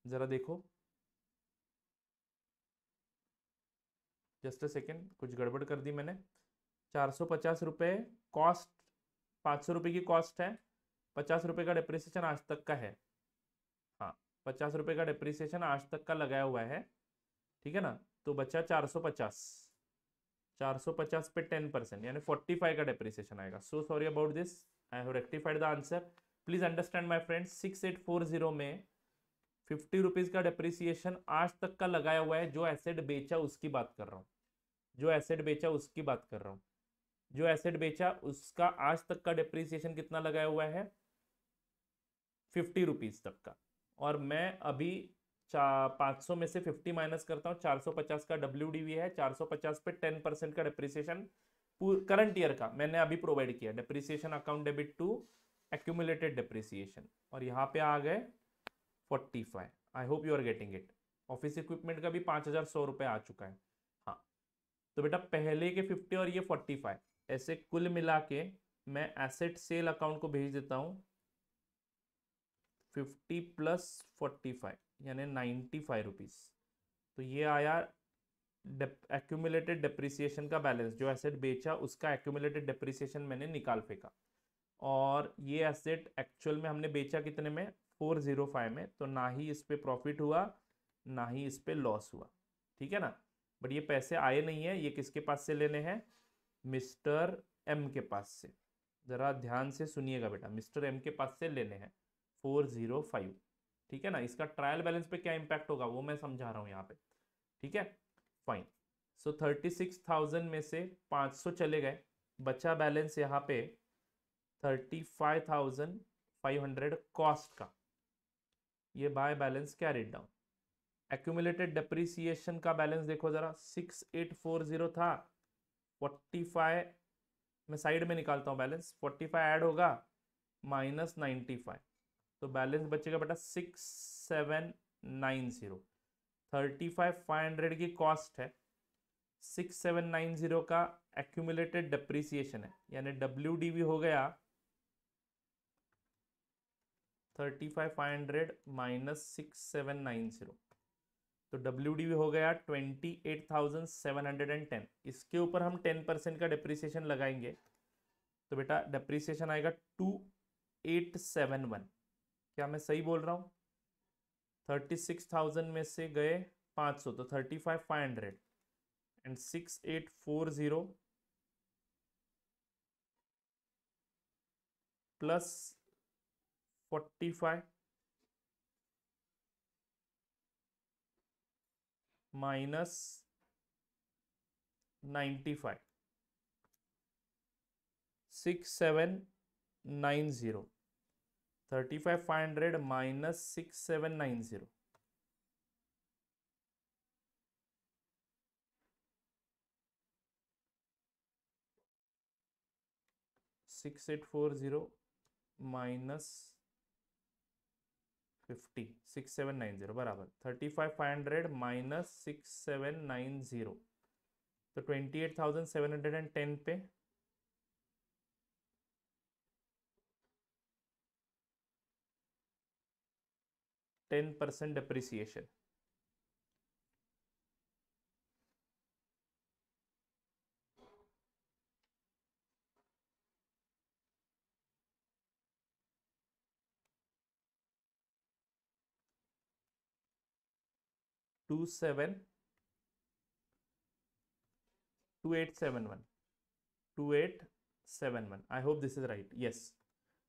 A: जरा देखो, जस्ट अ सेकेंड, कुछ गड़बड़ कर दी मैंने। 450 रुपये कॉस्ट, 500 रुपये की कॉस्ट है, 50 रुपये का डेप्रिसिएशन आज तक का है। हाँ, 50 रुपये का डेप्रिसिएशन आज तक का लगाया हुआ है, ठीक है ना। तो बचा 450, 450 पे 10% यानी 45 का डेप्रिसिएशन आएगा। So sorry about this, I have rectified the answer. Please understand my friends, 6840 में 50 रुपीज का डेप्रिसिएशन आज तक का लगाया हुआ है। जो एसेट बेचा उसकी बात कर रहा हूँ, जो एसेट बेचा उसकी बात कर रहा हूँ। जो एसेट बेचा उसका आज तक का डेप्रिसिएशन कितना लगाया हुआ है, 50 रुपीज तक का। और मैं अभी 500 में से 50 माइनस करता हूँ, 450 का WDV है, 450 पे 10% का डेप्रिसिएशन करंट ईयर का मैंने अभी प्रोवाइड किया, depreciation account debit to accumulated depreciation, और यहाँ पे आ गए 45। I hope you are getting it. Office equipment का भी 5,100 रुपये आ चुका है। हाँ, तो बेटा पहले के 50 और ये 45 ऐसे कुल मिला के मैं एसेट सेल अकाउंट को भेज देता हूँ 50 प्लस 45 यानी 95 रुपीज। तो ये आया एक्यूमुलेटेड डेप्रिसिएशन का बैलेंस, जो एसेट बेचा उसका एक्यूमुलेटेड डेप्रिसिएशन मैंने निकाल फेंका। और ये एसेट एक्चुअल में हमने बेचा कितने में, 405 में, तो ना ही इस पे प्रॉफिट हुआ ना ही इस पे लॉस हुआ, ठीक है ना। बट ये पैसे आए नहीं है, ये किसके पास से लेने हैं, मिस्टर एम के पास से। जरा ध्यान से सुनिएगा बेटा, मिस्टर एम के पास से लेने हैं 405, ठीक है ना। इसका ट्रायल बैलेंस पे क्या इंपैक्ट होगा वो मैं समझा रहा हूँ यहाँ पे, ठीक है। फाइन। सो 36,000 में से 500 चले गए, बचा बैलेंस यहाँ पे 35,500 कॉस्ट का, ये by balance carried down. Accumulated depreciation का बैलेंस देखो जरा, 6840 था, 45 मैं साइड में निकालता हूँ बैलेंस, 45 ऐड होगा माइनस 95, तो बैलेंस बचेगा बेटा 6790। 35,500 की कॉस्ट है, 6790 का एक्यूमुलेटेड डेप्रिसिएशन है, यानी WDV हो गया 35,500 माइनस 6790, तो WDV हो गया 28,710। इसके ऊपर हम 10% का डेप्रिसिएशन लगाएंगे, तो बेटा डेप्रिसिएशन आएगा 2871। क्या मैं सही बोल रहा हूँ, 36,000 में से गए 500, तो 35,500 and 6840 plus 45 minus 95, 6790, 35,500 minus 6790, 6840 minus 50, 6790 बराबर 35,500 माइनस 6790, तो 28,710 पे 10% depreciation. To 2871. I hope this is right. Yes,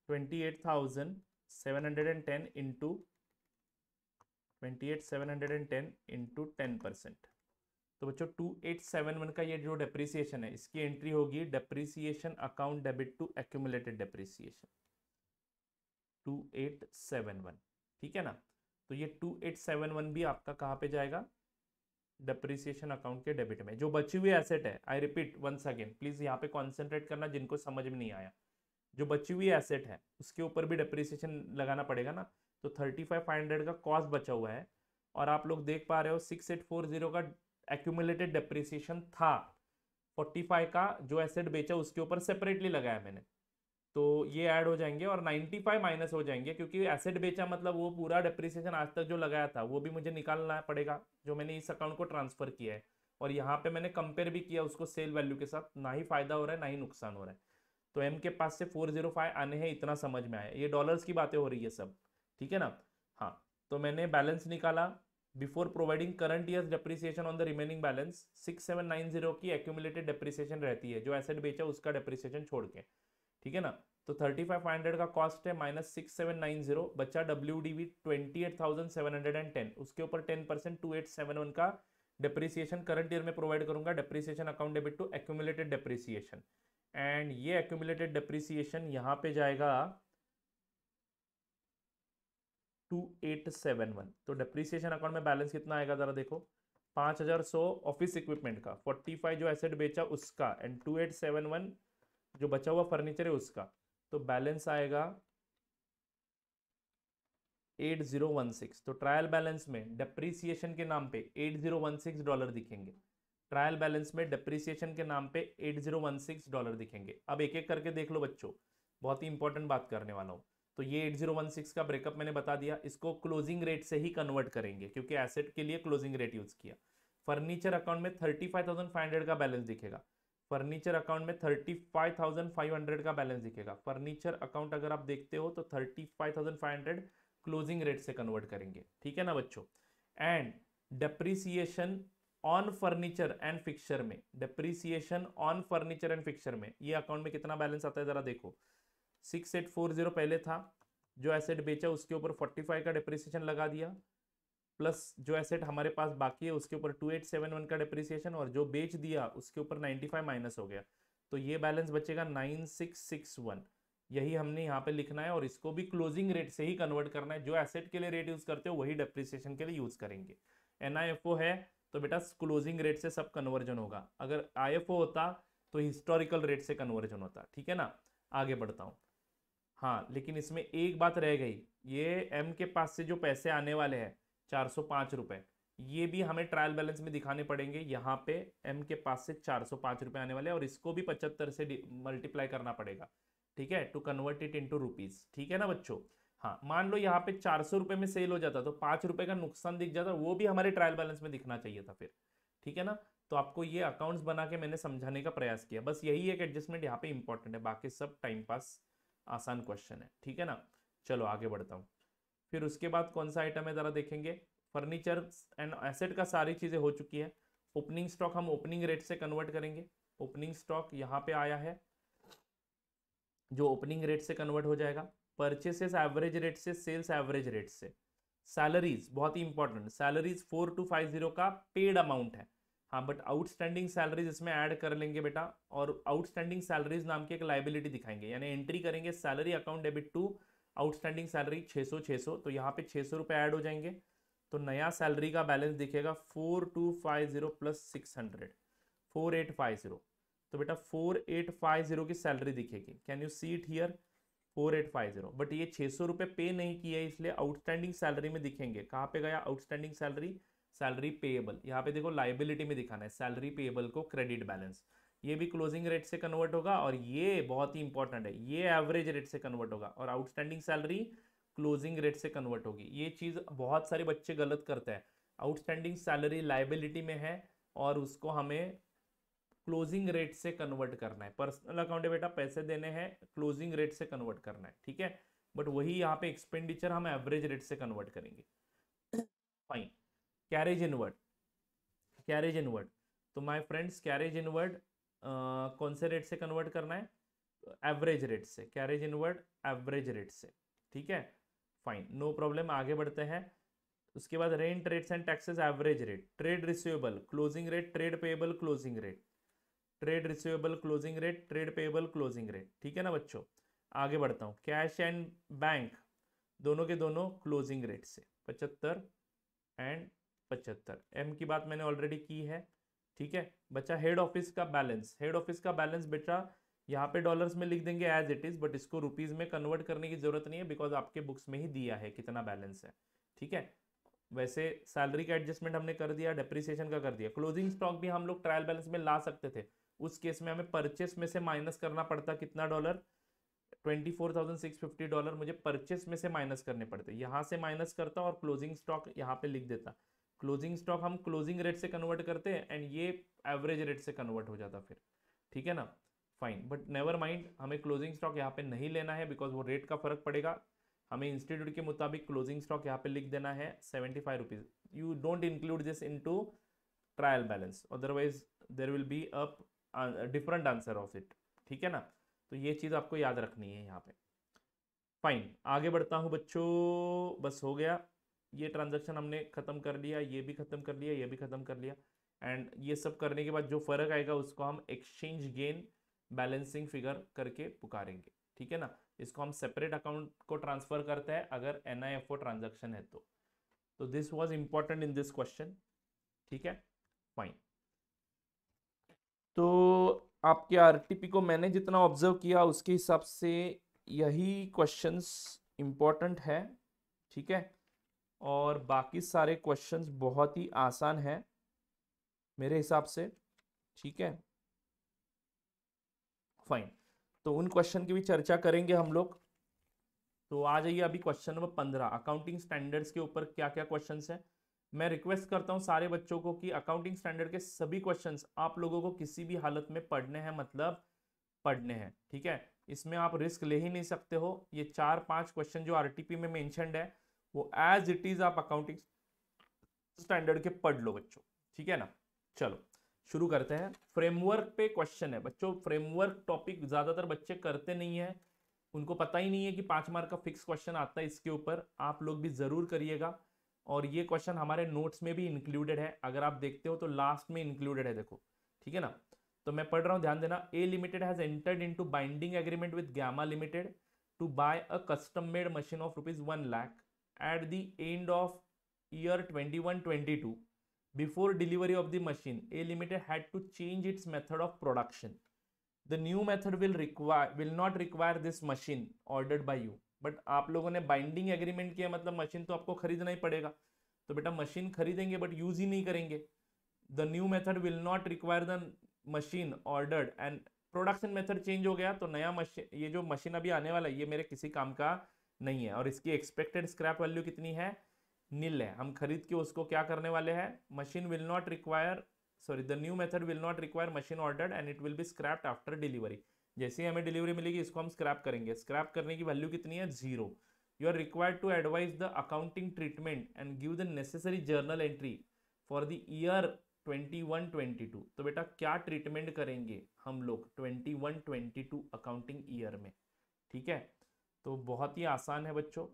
A: 28,710 into 28,710 into 10%. तो बच्चों 2871 का ये जो डेप्रिसिएशन है इसकी एंट्री होगी depreciation account debit to accumulated depreciation 2871, ठीक है ना। तो ये 2871 भी आपका कहाँ पे जाएगा, डेप्रिसिएशन अकाउंट के डेबिट में। जो बची हुई एसेट है, I repeat once again, please यहाँ पे कॉन्सेंट्रेट करना जिनको समझ में नहीं आया। जो बची हुई एसेट है उसके ऊपर भी डेप्रिसिएशन लगाना पड़ेगा ना। तो 35,500 का कॉस्ट बचा हुआ है और आप लोग देख पा रहे हो 6840 का एक्यूमुलेटेड डेप्रिसिएशन था। 45 का जो एसेट बेचा उसके ऊपर सेपरेटली लगाया मैंने, तो ये ऐड हो जाएंगे और 95 माइनस हो जाएंगे, क्योंकि एसेट बेचा मतलब वो पूरा डेप्रिसिएशन आज तक जो लगाया था वो भी मुझे निकालना पड़ेगा जो मैंने इस अकाउंट को ट्रांसफर किया है। और यहाँ पे मैंने कंपेयर भी किया उसको सेल वैल्यू के साथ, ना ही फायदा हो रहा है ना ही नुकसान हो रहा है। तो एम के पास से 405 आने हैं, इतना समझ में आया। ये डॉलर्स की बातें हो रही है सब, ठीक है ना। हाँ, तो मैंने बैलेंस निकाला before providing current years depreciation on the remaining balance 6790 की एक्यूमुलेटेड डेप्रिसिएशन रहती है जो एसेट बेचा उसका डेप्रिसिएशन छोड़ के, ठीक है ना। तो 35,500 का कॉस्ट है माइनस 6790, बच्चा WDV 28,710, उसके ऊपर 10% 2871 का डेप्रिसिएशन करंट ईयर में प्रोवाइड करूंगा, depreciation account debit to accumulated depreciation. And ये एक्यूमुलेटेड डेप्रिसिएशन यहाँ पे जाएगा 2871। तो डेप्रिसिएशन अकाउंट में बैलेंस कितना आएगा जरा देखो, 5100 ऑफिस इक्विपमेंट का, 45 जो एसेट बेचा उसका, एंड 2871 जो बचा हुआ फर्नीचर है उसका। तो बैलेंस आएगा 8016। तो ट्रायल बैलेंस में डेप्रिसिएशन के नाम पे $8016 दिखेंगे। ट्रायल बैलेंस में डेप्रिसिएशन के नाम पे $8016 दिखेंगे। अब एक एक करके देख लो बच्चों, बहुत ही इंपॉर्टेंट बात करने वाला हूँ। तो ये 8016 का ब्रेकअप मैंने बता दिया, इसको क्लोजिंग रेट से ही कन्वर्ट करेंगे क्योंकि एसेट के लिए क्लोजिंग रेट यूज किया। फर्नीचर अकाउंट में 35,500 का बैलेंस दिखेगा, फर्नीचर अकाउंट में 35,500 का बैलेंस दिखेगा। फर्नीचर अकाउंट अगर आप देखते हो तो 35,500 क्लोजिंग रेट से कन्वर्ट करेंगे, ठीक है ना बच्चों। And depreciation on furniture and fixture में, depreciation on furniture and fixture में ये अकाउंट में कितना बैलेंस आता है जरा देखो, 6840 पहले था, जो एसेट बेचा उसके ऊपर 45 का डेप्रिसिएशन लगा दिया, प्लस जो एसेट हमारे पास बाकी है उसके ऊपर 2871 का डेप्रिसिएशन, और जो बेच दिया उसके ऊपर 95 माइनस हो गया, तो ये बैलेंस बचेगा 9661। यही हमने यहाँ पे लिखना है और इसको भी क्लोजिंग रेट से ही कन्वर्ट करना है। जो एसेट के लिए रेट यूज करते हो वही डेप्रिसिएशन के लिए यूज करेंगे। NIFO है तो बेटा क्लोजिंग रेट से सब कन्वर्जन होगा, अगर IFO होता तो हिस्टोरिकल रेट से कन्वर्जन होता, ठीक है ना। आगे बढ़ता हूँ। हाँ, लेकिन इसमें एक बात रह गई, ये M के पास से जो पैसे आने वाले हैं 405 रुपए, ये भी हमें ट्रायल बैलेंस में दिखाने पड़ेंगे। यहाँ पे M के पास से 405 रुपए आने वाले हैं और इसको भी 75 से मल्टीप्लाई करना पड़ेगा, ठीक है, to convert it into rupees, ठीक है ना बच्चों। हाँ, मान लो यहाँ पे 400 रुपए में सेल हो जाता तो 5 रुपए का नुकसान दिख जाता, वो भी हमारे ट्रायल बैलेंस में दिखना चाहिए था फिर, ठीक है ना। तो आपको ये अकाउंट्स बना के मैंने समझाने का प्रयास किया, बस यही एक एडजस्टमेंट यहाँ पे इंपॉर्टेंट है, बाकी सब टाइम पास आसान क्वेश्चन है, ठीक है ना। चलो आगे बढ़ता हूँ। फिर उसके बाद कौन सा आइटम है जरा देखेंगे, फर्नीचर एंड एसेट का सारी चीजें हो चुकी है। ओपनिंग स्टॉक हम ओपनिंग रेट से कन्वर्ट करेंगे। ओपनिंग स्टॉक यहाँ पे आया है जो ओपनिंग रेट से कन्वर्ट हो जाएगा, परचेसेस एवरेज रेट से सेल्स एवरेज रेट से। सैलरीज बहुत ही इंपॉर्टेंट, सैलरीज 4250 का पेड अमाउंट है। हाँ, बट आउटस्टैंडिंग सैलरीज इसमें ऐड कर लेंगे बेटा, और आउटस्टैंडिंग सैलरीज नाम की एक लाइबिलिटी दिखाएंगे, यानी एंट्री करेंगे salary account debit to outstanding salary 600 तो यहाँ पे 600 रुपये ऐड हो जाएंगे। तो नया सैलरी का बैलेंस दिखेगा 4250 प्लस 600, 4850। तो बेटा 4850 की सैलरी दिखेगी, can you see it here, 4850। But ये 600 रुपये पे नहीं किया है, इसलिए आउटस्टैंडिंग सैलरी में दिखेंगे। कहाँ पे गया आउटस्टैंडिंग सैलरी, सैलरी पेएबल, यहाँ पे देखो लाइबिलिटी में दिखाना है सैलरी पेएबल को क्रेडिट बैलेंस। ये भी क्लोजिंग रेट से कन्वर्ट होगा, और ये बहुत ही इंपॉर्टेंट है, ये एवरेज रेट से कन्वर्ट होगा, और आउटस्टैंडिंग सैलरी क्लोजिंग रेट से कन्वर्ट होगी। ये चीज बहुत सारे बच्चे गलत करते हैं, आउटस्टैंडिंग सैलरी लाइबिलिटी में है और उसको हमें क्लोजिंग रेट से कन्वर्ट करना है। पर्सनल अकाउंट है बेटा, पैसे देने हैं, क्लोजिंग रेट से कन्वर्ट करना है, ठीक है। बट वही यहाँ पे एक्सपेंडिचर हम एवरेज रेट से कन्वर्ट करेंगे। Fine, carriage inward, carriage inward, तो माय फ्रेंड्स कैरेज इनवर्ड कौन से रेट से कन्वर्ट करना है, एवरेज रेट से, कैरेज इनवर्ड एवरेज रेट से, ठीक है। फाइन, नो प्रॉब्लम, आगे बढ़ते हैं। उसके बाद rent rates and taxes average rate, trade receivable closing rate, trade payable closing rate, trade receivable closing rate, trade payable closing rate, ठीक है ना बच्चों। आगे बढ़ता हूँ, कैश एंड बैंक दोनों के दोनों क्लोजिंग रेट से 75 एंड 75। एम की बात मैंने ऑलरेडी की है, ठीक है। बच्चा हेड ऑफिस का बैलेंस, हेड ऑफिस का बैलेंस बेटा यहाँ पे डॉलर्स में लिख देंगे एज इट इज, बट इसको रुपीज में कन्वर्ट करने की जरूरत नहीं है, बिकॉज आपके बुक्स में ही दिया है कितना बैलेंस है, ठीक है। वैसे सैलरी का एडजस्टमेंट हमने कर दिया, डेप्रिसिएशन का कर दिया। क्लोजिंग स्टॉक भी हम लोग ट्रायल बैलेंस में ला सकते थे, उस केस में हमें परचेस में से माइनस करना पड़ता कितना डॉलर, $24,650 मुझे परचेस में से माइनस करने पड़ते, यहाँ से माइनस करता और क्लोजिंग स्टॉक यहाँ पे लिख देता। क्लोजिंग स्टॉक हम क्लोजिंग रेट से कन्वर्ट करते हैं एंड ये एवरेज रेट से कन्वर्ट हो जाता फिर, ठीक है ना। फाइन, बट नेवर माइंड, हमें क्लोजिंग स्टॉक यहाँ पे नहीं लेना है, बिकॉज वो रेट का फर्क पड़ेगा। हमें इंस्टीट्यूट के मुताबिक क्लोजिंग स्टॉक यहाँ पे लिख देना है 75 rupees. You don't include this into trial balance, otherwise there will be a different answer of it, ठीक है ना। तो ये चीज आपको याद रखनी है यहाँ पे। फाइन, आगे बढ़ता हूँ बच्चों, बस हो गया, ये ट्रांजैक्शन हमने खत्म कर लिया, ये भी खत्म कर लिया, ये भी खत्म कर लिया। एंड ये सब करने के बाद जो फर्क आएगा उसको हम एक्सचेंज गेन बैलेंसिंग फिगर करके पुकारेंगे, ठीक है ना। इसको हम सेपरेट अकाउंट को ट्रांसफर करते हैं अगर NIFO ट्रांजैक्शन है तो this was important in this question, ठीक है। फाइन, तो आपके आरटीपी को मैंने जितना ऑब्जर्व किया उसके हिसाब से यही क्वेश्चंस इंपॉर्टेंट है, ठीक है। और बाकी सारे क्वेश्चंस बहुत ही आसान है मेरे हिसाब से, ठीक है। फाइन, तो उन क्वेश्चन की भी चर्चा करेंगे हम लोग। तो आ जाइए अभी क्वेश्चन नंबर 15, अकाउंटिंग स्टैंडर्ड्स के ऊपर क्या क्या क्वेश्चंस हैं। मैं रिक्वेस्ट करता हूं सारे बच्चों को कि अकाउंटिंग स्टैंडर्ड के सभी क्वेश्चंस आप लोगों को किसी भी हालत में पढ़ने हैं, मतलब पढ़ने हैं, ठीक है। इसमें आप रिस्क ले ही नहीं सकते हो। ये 4-5 क्वेश्चन जो आरटीपी में मेंशन्ड है वो एज इट इज आप अकाउंटिंग स्टैंडर्ड के पढ़ लो बच्चों, ठीक है ना। चलो शुरू करते हैं। फ्रेमवर्क पे क्वेश्चन है बच्चों, फ्रेमवर्क टॉपिक ज्यादातर बच्चे करते नहीं है, उनको पता ही नहीं है कि 5 मार्क का फिक्स क्वेश्चन आता है इसके ऊपर। आप लोग भी जरूर करिएगा, और ये क्वेश्चन हमारे नोट्स में भी इंक्लूडेड है, अगर आप देखते हो तो लास्ट में इंक्लूडेड है, देखो, ठीक है ना। तो मैं पढ़ रहा हूं, ध्यान देना। A limited has entered into binding agreement with Gamma limited to buy a custom made machine of ₹1 lakh at the end of year 21-22. Before delivery of the machine, A Limited had to change its method of production. The new method will not require this machine ordered by you. But आप लोगों ने बाइंडिंग एग्रीमेंट किया, मतलब मशीन तो आपको खरीदना ही पड़ेगा। तो बेटा मशीन खरीदेंगे बट यूज ही नहीं करेंगे। The new method will not require the machine ordered and production method change हो गया, तो नया मशीन, ये जो मशीन अभी आने वाला है ये मेरे किसी काम का नहीं है, और इसकी एक्सपेक्टेड स्क्रैप वैल्यू कितनी है, नील है। हम खरीद के उसको क्या करने वाले हैं, machine will not require, sorry, the new method will not require machine ordered and it will be scraped after delivery. जैसे ही हमें डिलीवरी मिलेगी इसको हम स्क्रैप करेंगे। स्क्रैप करने की वैल्यू कितनी है, 0। You are required to advise the accounting treatment and give the necessary journal entry for the year 21-22। तो बेटा क्या ट्रीटमेंट करेंगे हम लोग 21-22 अकाउंटिंग ईयर में, ठीक है। तो बहुत ही आसान है बच्चों,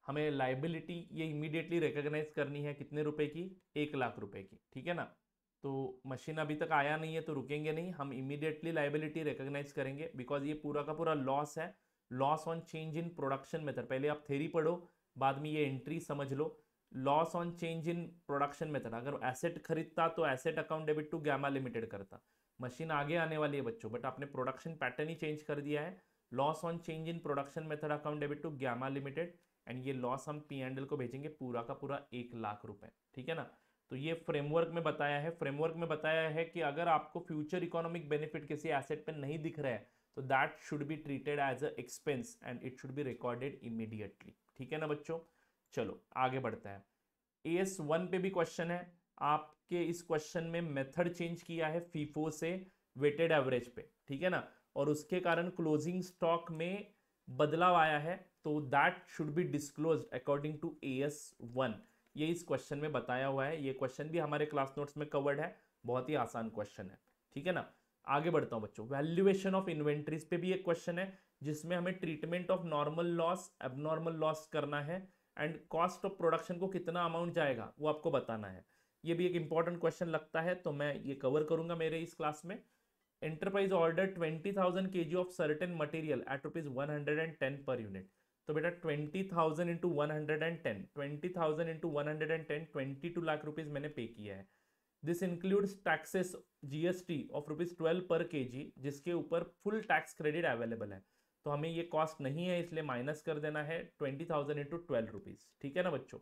A: हमें लाइबिलिटी ये इमीडिएटली रिकॉग्नाइज करनी है कितने रुपए की, 1,00,000 रुपए की, ठीक है ना। तो मशीन अभी तक आया नहीं है तो रुकेंगे नहीं, हम इमीडिएटली लाइबिलिटी रिकॉग्नाइज करेंगे बिकॉज ये पूरा का पूरा लॉस है, loss on change in production method. पहले आप थ्योरी पढ़ो, बाद में ये एंट्री समझ लो। Loss on change in production method, अगर एसेट खरीदता तो asset account debit to gamma limited करता। मशीन आगे आने वाली है बच्चों, बट आपने प्रोडक्शन पैटर्न ही चेंज कर दिया है। Loss on change in production method account debit to gamma limited, and ये लॉस हम P&L को भेजेंगे पूरा का पूरा 1,00,000 रुपए, ठीक है ना। तो ये फ्रेमवर्क में बताया है, फ्रेमवर्क में बताया है कि अगर आपको फ्यूचर इकोनॉमिक बेनिफिट किसी एसेट पे नहीं दिख रहा है तो that should be treated as a expense and it should be recorded immediately, ठीक है ना बच्चों। चलो आगे बढ़ते हैं। AS1 पे भी क्वेश्चन है आपके, इस क्वेश्चन में मेथड चेंज किया है फीफो से वेटेड एवरेज पे, ठीक है ना, और उसके कारण क्लोजिंग स्टॉक में बदलाव आया है, तो that should be disclosed according to AS1। ये इस क्वेश्चन में बताया हुआ है, ये क्वेश्चन भी हमारे क्लास नोट्स में कवर्ड है, बहुत ही आसान क्वेश्चन है, ठीक है ना। आगे बढ़ता हूं बच्चों, वैल्यूएशन ऑफ इन्वेंट्रीज पे भी एक क्वेश्चन है जिसमें हमें treatment of normal loss, abnormal loss करना है, एंड कॉस्ट ऑफ प्रोडक्शन को कितना अमाउंट जाएगा वो आपको बताना है। ये भी एक इंपॉर्टेंट क्वेश्चन लगता है, तो मैं ये कवर करूंगा मेरे इस क्लास में। Enterprise order 20,000 kg of certain material at ₹110 per unit. तो बेटा 20,000 इंटू 110, 20,000 इंटू 110, 22 लाख रुपीज मैंने पे किया है। This includes taxes GST of ₹12 पर kg, जिसके ऊपर फुल टैक्स क्रेडिट अवेलेबल है, तो हमें ये कॉस्ट नहीं है, इसलिए माइनस कर देना है 20,000 इंटू 12 रुपीज, ठीक है ना बच्चों।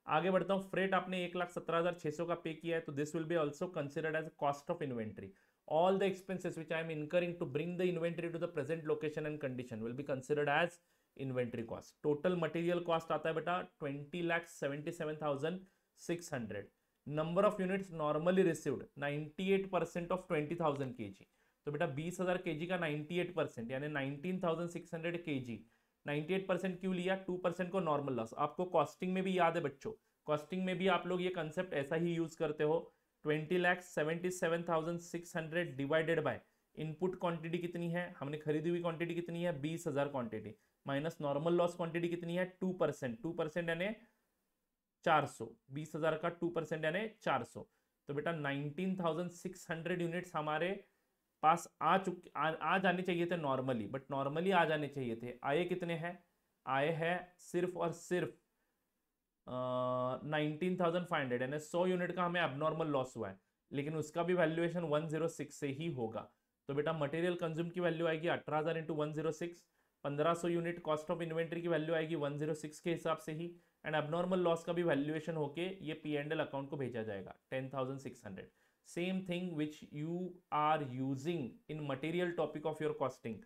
A: आगे बढ़ता हूँ, फ्रेट आपने 1,17,600 का पे किया है, तो this will be also considered as cost of inventory. All the expenses which I am incurring to bring the inventory to the present location and condition will be considered as inventory cost. Total material cost आता है बेटा 20,77,600. Number of units normally received 98% of 20,000 kg. तो बेटा 20,000 kg का 98% यानी 19,600 kg। 98% क्यों लिया? 2% को नॉर्मल लॉस। आपको कॉस्टिंग में भी याद है बच्चों, कॉस्टिंग में भी आप लोग ये कंसेप्ट ऐसा ही यूज करते हो। 20,77,600 डिवाइडेड बाय इनपुट क्वांटिटी कितनी है, हमने खरीदी हुई क्वांटिटी कितनी है 20,000 quantity, minus normal loss quantity कितनी है 2%, 2% यानी 400, 20,000 का 2% यानी 400। तो बेटा 19,600 यूनिट्स हमारे पास आ जाने चाहिए थे नॉर्मली, बट नॉर्मली आ जाने चाहिए थे, आए कितने हैं? आए हैं सिर्फ और सिर्फ 19,500, यानी 100 यूनिट का हमें एबनॉर्मल लॉस हुआ है, लेकिन उसका भी वैल्यूएशन 106 से ही होगा। तो बेटा मटेरियल कंज्यूम की वैल्यू आएगी 18,000 into 106, 1500 unit cost of inventory की वैल्यू आएगी 106 के हिसाब से ही, एंड एबनॉर्मल लॉस का भी वैल्यूएशन होके ये P&L अकाउंट को भेजा जाएगा 10,600। Same thing which you are using in material topic of your costing,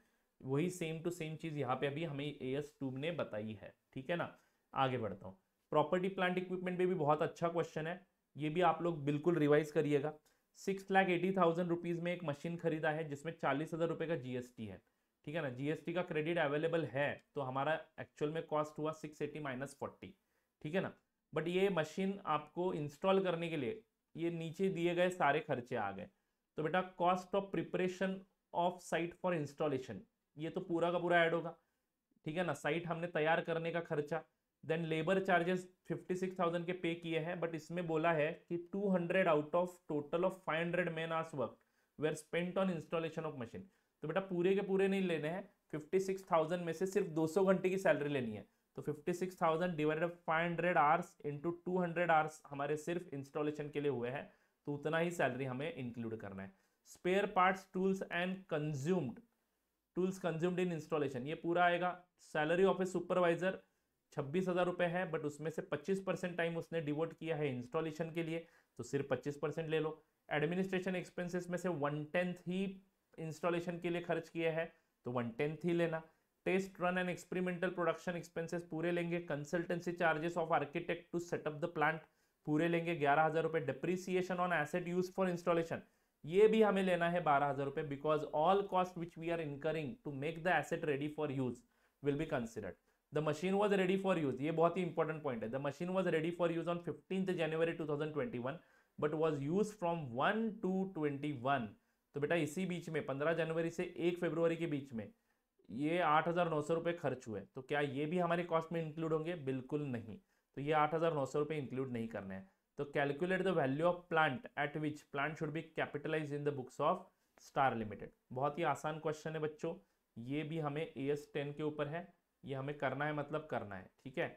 A: वही सेम टू सेम चीज यहाँ पे अभी हमें AS2 ने बताई है, ठीक है ना। आगे बढ़ता हूँ, प्रॉपर्टी प्लांट इक्विपमेंट पे भी बहुत अच्छा क्वेश्चन है, ये भी आप लोग बिल्कुल रिवाइज करिएगा। 6,80,000 रुपीज में एक मशीन खरीदा है जिसमें 40,000 रुपए का GST है, ठीक है ना। GST का क्रेडिट अवेलेबल है, तो हमारा एक्चुअल में कॉस्ट हुआ 680 माइनस 40, ठीक है ना। बट ये मशीन आपको इंस्टॉल करने के लिए ये नीचे दिए गए सारे खर्चे आ गए। तो बेटा cost of preparation of site for installation, ये तो पूरा का पूरा ऐड होगा, ठीक है ना। साइट हमने तैयार करने का खर्चा, देन लेबर चार्जेस 56,000 के पे किए हैं, बट इसमें बोला है कि 200 out of total of 500 man hours work were spent on installation of machine. तो बेटा पूरे के पूरे नहीं लेने हैं, 56,000 में से सिर्फ 200 घंटे की सैलरी लेनी है, तो 56,000 डिवाइडेड 500 आवर्स इंटू 200 आवर्स हमारे सिर्फ इंस्टॉलेशन के लिए हुए हैं, तो उतना ही सैलरी हमें इंक्लूड करना है। Spare parts tools and consumed, tools consumed in installation, ये पूरा आएगा। सैलरी ऑफ ए सुपरवाइजर 26,000 रुपए है, बट उसमें से 25% टाइम उसने डिवोट किया है इंस्टॉलेशन के लिए, तो सिर्फ 25% ले लो। एडमिनिस्ट्रेशन एक्सपेंसेस में से 1/10 ही इंस्टॉलेशन के लिए खर्च किया है, तो 1/10 ही लेना। Test run and experimental production expenses पूरे लेंगे। Consultancy charges of architect to set up the plant पूरे लेंगे 11,000 रुपए। Depreciation on asset use for installation, ये भी हमें लेना है 12,000 रुपए, because all cost which we are incurring to make the asset ready for use will be considered. The machine was ready for use, ये बहुत ही इंपॉर्टेंट पॉइंट है। The machine was ready for use on 15 January 2021 but was use from 1 to 21। तो बेटा इसी बीच में 15 जनवरी से 1 फरवरी के बीच में ये 8,900 रुपये खर्च हुए, तो क्या ये भी हमारे कॉस्ट में इंक्लूड होंगे? बिल्कुल नहीं। तो ये 8,900 रुपये इंक्लूड नहीं करने हैं। तो calculate the value of plant at which plant should be capitalize in the books of star limited. बहुत ही आसान क्वेश्चन है बच्चों, ये भी हमें AS10 के ऊपर है, ये हमें करना है, मतलब करना है, ठीक है।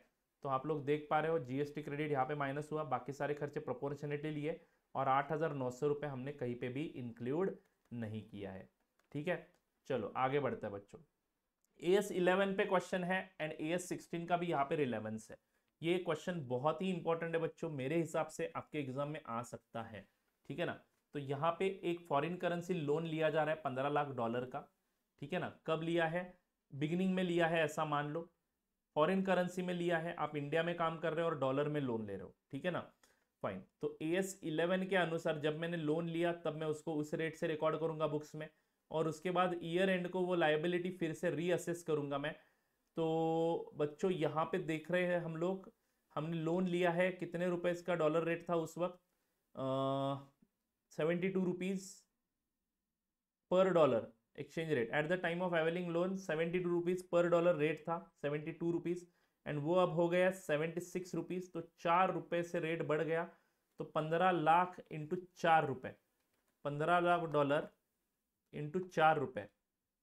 A: तो आप लोग देख पा रहे हो GST क्रेडिट यहाँ पे माइनस हुआ, बाकी सारे खर्चे प्रोपोर्शनेटली लिए, और 8,900 रुपये हमने कहीं पे भी इंक्लूड नहीं किया है, ठीक है। चलो आगे बढ़ते हैं बच्चों। AS11 पे क्वेश्चन है एंड AS16 का भी यहाँ पे रिलेवेंस है। ये क्वेश्चन बहुत ही इंपॉर्टेंट है बच्चों, मेरे हिसाब से आपके एग्जाम में आ सकता है, ठीक है ना। तो यहाँ पे एक फॉरेन करेंसी लोन लिया जा रहा है $15 लाख का, ठीक है ना। कब लिया है? बिगिनिंग में लिया है ऐसा मान लो, फॉरेन करेंसी में लिया है, आप इंडिया में काम कर रहे हो और डॉलर में लोन ले रहे हो, ठीक है ना। फाइन। तो AS11 के अनुसार जब मैंने लोन लिया तब मैं उसको उस रेट से रिकॉर्ड करूंगा बुक्स में, और उसके बाद ईयर एंड को वो लायबिलिटी फिर से रीअसेस करूंगा मैं। तो बच्चों यहाँ पे देख रहे हैं हम लोग, हमने लोन लिया है, कितने रुपए इसका डॉलर रेट था उस वक्त? 72 rupees per dollar exchange rate at the time of availing loan. 72 rupees per dollar rate था, 72 रुपीज, एंड वो अब हो गया 76 रुपीज। तो 4 रुपए से रेट बढ़ गया, तो 15 लाख इंटू 4 रुपए, $15 लाख इंटू 4 रुपए,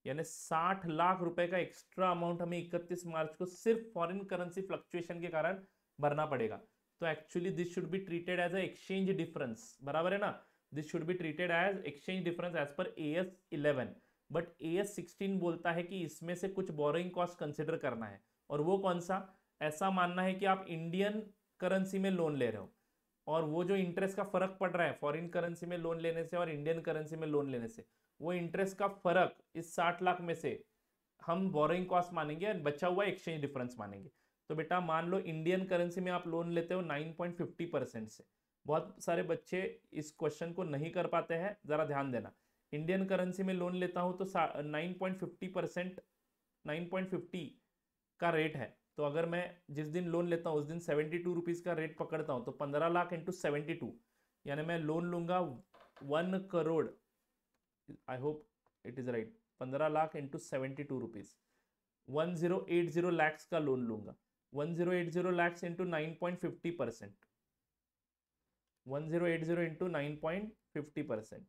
A: यानी 60 लाख रुपए का एक्स्ट्रा अमाउंट हमें 31 मार्च को सिर्फ फॉरेन करेंसी फ्लक्चुएशन के कारण भरना पड़ेगा। तो actually this should be treated as a exchange difference, बराबर है ना। This should be treated as exchange difference as per AS11, but AS16 बोलता है कि इसमें से कुछ बोरोइंग कॉस्ट कंसिडर करना है, और वो कौन सा? ऐसा मानना है कि आप इंडियन करेंसी में लोन ले रहे हो, और वो जो इंटरेस्ट का फर्क पड़ रहा है फॉरेन करेंसी में लोन लेने से और इंडियन करेंसी में लोन लेने से, वो इंटरेस्ट का फर्क इस 60 लाख में से हम बोरोइंग कॉस्ट मानेंगे और बचा हुआ एक्सचेंज डिफरेंस मानेंगे। तो बेटा मान लो इंडियन करेंसी में आप लोन लेते हो 9.50% से। बहुत सारे बच्चे इस क्वेश्चन को नहीं कर पाते हैं, जरा ध्यान देना। इंडियन करेंसी में लोन लेता हूं तो 9.50%, 9.50 का रेट है। तो अगर मैं जिस दिन लोन लेता हूँ उस दिन 72 रुपीज का रेट पकड़ता हूँ, तो 15 लाख इंटू 72, यानी मैं लोन लूंगा 1 crore, I hope it is right, 15 lakh into 72 rupees, 1080 lakhs का लोन लूंगा। 1080 लैक्स इंटू 9.50%, 1080 इंटू 9.50%,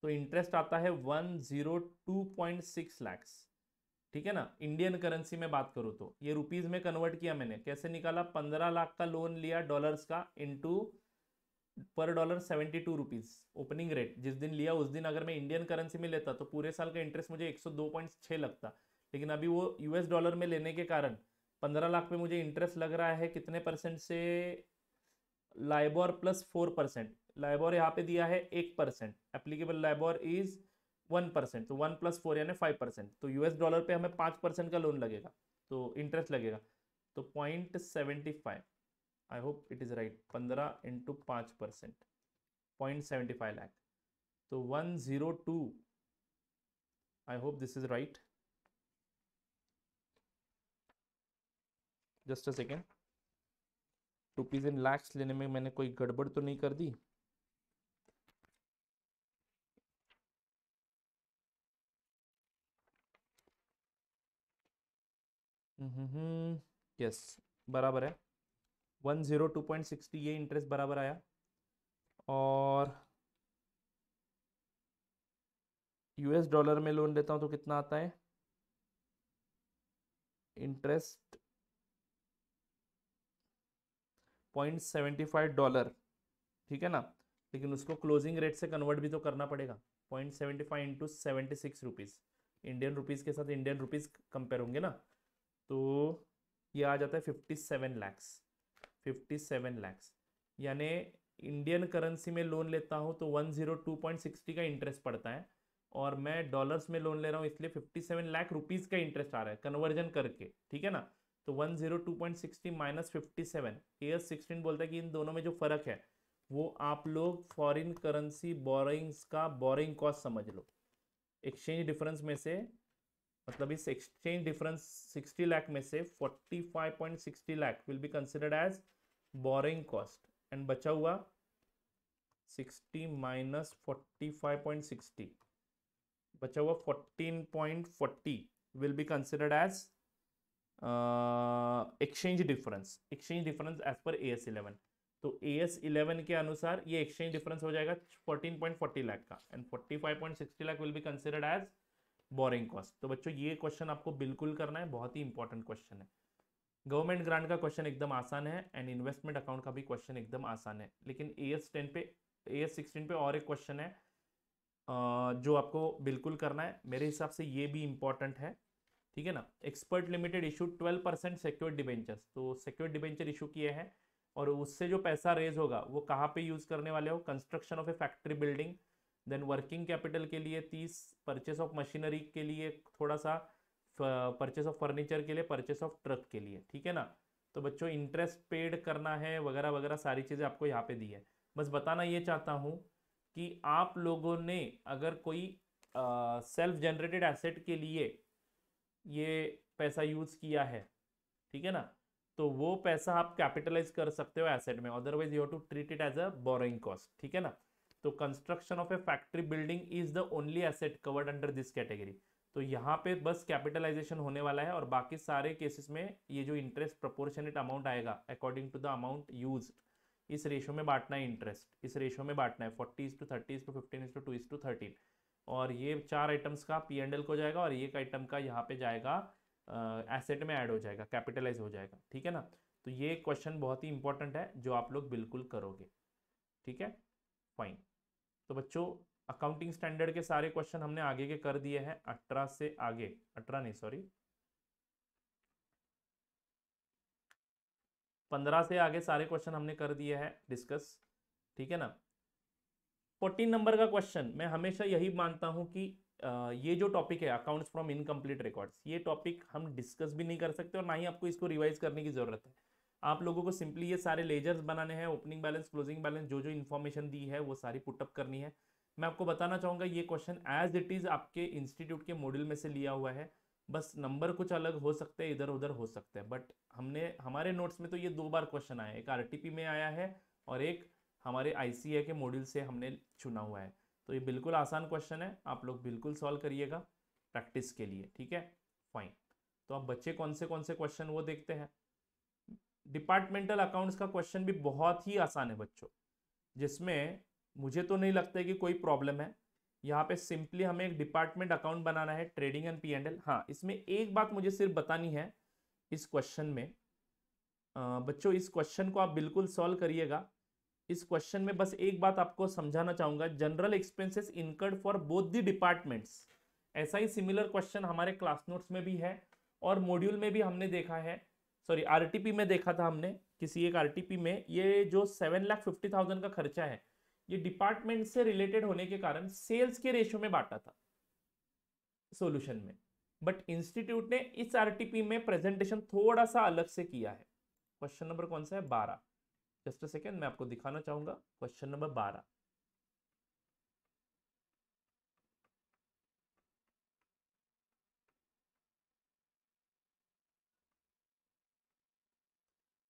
A: तो इंटरेस्ट आता है 102.6 लैक्स, ठीक है ना। इंडियन करेंसी में बात करूं तो ये रुपीज में कन्वर्ट किया मैंने, कैसे निकाला? 15 लाख का लोन लिया डॉलर्स का, इंटू पर डॉलर 72 रुपीज ओपनिंग रेट, जिस दिन लिया उस दिन अगर मैं इंडियन करेंसी में लेता तो पूरे साल का इंटरेस्ट मुझे 102.6 लगता, लेकिन अभी वो US डॉलर में लेने के कारण 15 लाख पे मुझे इंटरेस्ट लग रहा है कितने परसेंट से? लाइबोर प्लस 4%, लाइबोर यहाँ पे दिया है 1%, एप्लीकेबल लाइबोर इज 1%, तो 1+4 यानी 5%, तो US डॉलर पे हमें 5% का लोन लगेगा, तो इंटरेस्ट लगेगा, तो 0.75, I hope it is right, 15 into 5%, 0.75 lakh, तो 102, I hope this is right, just a second. Rupees in lakhs लेने में मैंने कोई गड़बड़ तो नहीं कर दी? यस, बराबर है, 102.60 ये इंटरेस्ट बराबर आया। और US डॉलर में लोन लेता हूं तो कितना आता है इंटरेस्ट? $0.75, ठीक है ना। लेकिन उसको क्लोजिंग रेट से कन्वर्ट भी तो करना पड़ेगा, 0.75 इंटू 76 रुपीज, इंडियन रुपीज के साथ इंडियन रुपीज कंपेयर होंगे ना, तो ये आ जाता है 57 लैक्स, 57 लैक्स, यानी इंडियन करेंसी में लोन लेता हूं तो 102.60 का इंटरेस्ट पड़ता है, और मैं डॉलर्स में लोन ले रहा हूं इसलिए 57 लाख रुपीज का इंटरेस्ट आ रहा है कन्वर्जन करके, ठीक है ना। तो 102.60 माइनस 57, AS16 बोलता है कि इन दोनों में जो फर्क है वो आप लोग फॉरेन करेंसी बोरोइंग्स का बोरोइंग कॉस्ट समझ लो। एक्सचेंज डिफरेंस में से, मतलब इस एक्सचेंज डिफरेंस 60 लाख में से 45.60 lakh will be considered as borrowing cost, and बचा हुआ 60 माइनस 45.60, बचा हुआ 14.40 will be considered as exchange difference as per AS11। तो AS11 के अनुसार ये एक्सचेंज डिफरेंस हो जाएगा 14.40 लाख का, and 45.60 lakh will be considered as borrowing cost. तो बच्चों ये क्वेश्चन आपको बिल्कुल करना है, बहुत ही इंपॉर्टेंट क्वेश्चन है। गवर्नमेंट ग्रांट का क्वेश्चन एकदम आसान है, एंड इन्वेस्टमेंट अकाउंट का भी क्वेश्चन एकदम आसान है। लेकिन AS16 पे और एक क्वेश्चन है जो आपको बिल्कुल करना है, मेरे हिसाब से ये भी इंपॉर्टेंट है, ठीक है ना। Expert limited issue 12% secured debentures, तो सिक्योर्ड डिबेंचर इशू किए हैं, और उससे जो पैसा रेज होगा वो कहाँ पे यूज करने वाले हो, construction of a factory building, then working capital के लिए 30, परचेस ऑफ मशीनरी के लिए थोड़ा सा, परचेस ऑफ फर्नीचर के लिए, परचेस ऑफ ट्रक के लिए, ठीक है ना। तो बच्चों इंटरेस्ट पेड करना है वगैरह वगैरह सारी चीज़ें आपको यहाँ पे दी है। बस बताना ये चाहता हूँ कि आप लोगों ने अगर कोई सेल्फ जनरेटेड एसेट के लिए ये पैसा यूज किया है, ठीक है ना, तो वो पैसा आप कैपिटलाइज कर सकते हो एसेट में, otherwise you have to treat it as a borrowing cost, ठीक है ना। तो construction of a factory building is the only asset covered under this category. तो यहाँ पे बस कैपिटलाइजेशन होने वाला है, और बाकी सारे केसेस में ये जो इंटरेस्ट प्रोपोर्शनेट अमाउंट आएगा according to the amount use, इस रेशो में बांटना है, इंटरेस्ट इस रेशो में बांटना है, 40:30:15:2:13। और ये 4 आइटम्स का P&L को जाएगा, और एक आइटम का यहाँ पे जाएगा एसेट में ऐड हो जाएगा, कैपिटलाइज हो जाएगा, ठीक है ना। तो ये क्वेश्चन बहुत ही इंपॉर्टेंट है जो आप लोग बिल्कुल करोगे, ठीक है, फाइन। तो बच्चों अकाउंटिंग स्टैंडर्ड के सारे क्वेश्चन हमने आगे के कर दिए हैं, 18 से आगे, 18 नहीं सॉरी 15 से आगे सारे क्वेश्चन हमने कर दिए हैं डिस्कस, ठीक है ना। 14 नंबर का क्वेश्चन, मैं हमेशा यही मानता हूं कि ये जो टॉपिक है अकाउंट्स फ्रॉम इनकम्प्लीट रिकॉर्ड्स, ये टॉपिक हम डिस्कस भी नहीं कर सकते, और ना ही आपको इसको रिवाइज करने की जरूरत है। आप लोगों को सिंपली ये सारे लेजर्स बनाने हैं, ओपनिंग बैलेंस, क्लोजिंग बैलेंस, जो जो इन्फॉर्मेशन दी है वो सारी पुटअप करनी है। मैं आपको बताना चाहूंगा ये क्वेश्चन एज इट इज आपके इंस्टीट्यूट के मॉड्यूल में से लिया हुआ है, बस नंबर कुछ अलग हो सकते हैं, इधर उधर हो सकते हैं, बट हमने हमारे नोट्स में तो ये 2 बार क्वेश्चन आया है, एक RTP में आया है और एक हमारे ICA के मॉड्यूल से हमने चुना हुआ है। तो ये बिल्कुल आसान क्वेश्चन है, आप लोग बिल्कुल सॉल्व करिएगा प्रैक्टिस के लिए, ठीक है, फाइन। तो अब बच्चे कौन से क्वेश्चन वो देखते हैं। डिपार्टमेंटल अकाउंट्स का क्वेश्चन भी बहुत ही आसान है बच्चों, जिसमें मुझे तो नहीं लगता है कि कोई प्रॉब्लम है। यहाँ पे सिंपली हमें एक डिपार्टमेंट अकाउंट बनाना है, ट्रेडिंग एंड P&L। हाँ, इसमें एक बात मुझे सिर्फ बतानी है इस क्वेश्चन में, बच्चों इस क्वेश्चन को आप बिल्कुल सॉल्व करिएगा। इस क्वेश्चन में बस एक बात आपको समझाना चाहूंगा, general expenses incurred for both the departments. ऐसा ही सिमिलर क्वेश्चन हमारे क्लास नोट्स में भी है, और मॉड्यूल में भी हमने देखा है, सॉरी RTP में देखा था हमने, किसी एक RTP में ये जो 7,50,000 का खर्चा है, ये डिपार्टमेंट से रिलेटेड होने के कारण सेल्स के रेशो में बांटा था सॉल्यूशन में, बट इंस्टीट्यूट ने इस RTP में प्रेजेंटेशन थोड़ा सा अलग से किया है। क्वेश्चन नंबर कौन सा है, 12। जस्ट अ सेकेंड, मैं आपको दिखाना चाहूंगा क्वेश्चन नंबर 12।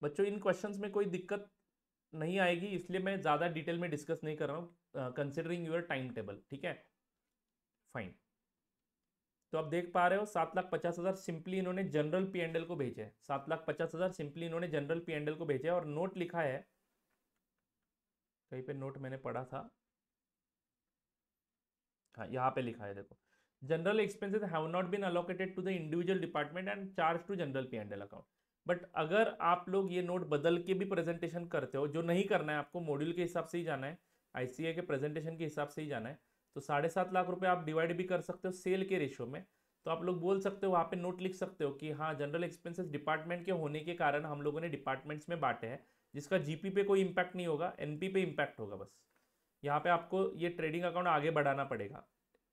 A: बच्चों इन क्वेश्चंस में कोई दिक्कत नहीं आएगी, इसलिए मैं ज्यादा डिटेल में डिस्कस नहीं कर रहा हूं, कंसिडरिंग योर टाइम टेबल, ठीक है, फाइन। तो आप देख पा रहे हो 7,50,000 सिंपली इन्होंने जनरल P&L को भेजे है, 7,50,000 सिंपली इन्होंने जनरल P&L को भेजा है, और नोट लिखा है कहीं पे, नोट मैंने पढ़ा था, हाँ यहाँ पे लिखा है देखो, general expenses have not been allocated to the individual department and charge to general P&L account. But अगर आप लोग ये नोट बदल के भी प्रेजेंटेशन करते हो, जो नहीं करना है, आपको मॉड्यूल के हिसाब से ही जाना है, ICA के प्रेजेंटेशन के हिसाब से ही जाना है, तो 7.5 लाख रुपए आप डिवाइड भी कर सकते हो सेल के रेशो में। तो आप लोग बोल सकते हो, वहाँ पे नोट लिख सकते हो कि हाँ जनरल एक्सपेंसेस डिपार्टमेंट के होने के कारण हम लोगों ने डिपार्टमेंट्स में बांटे हैं, जिसका GP पे कोई इंपैक्ट नहीं होगा, NP पे इंपैक्ट होगा। बस यहाँ पे आपको ये ट्रेडिंग अकाउंट आगे बढ़ाना पड़ेगा,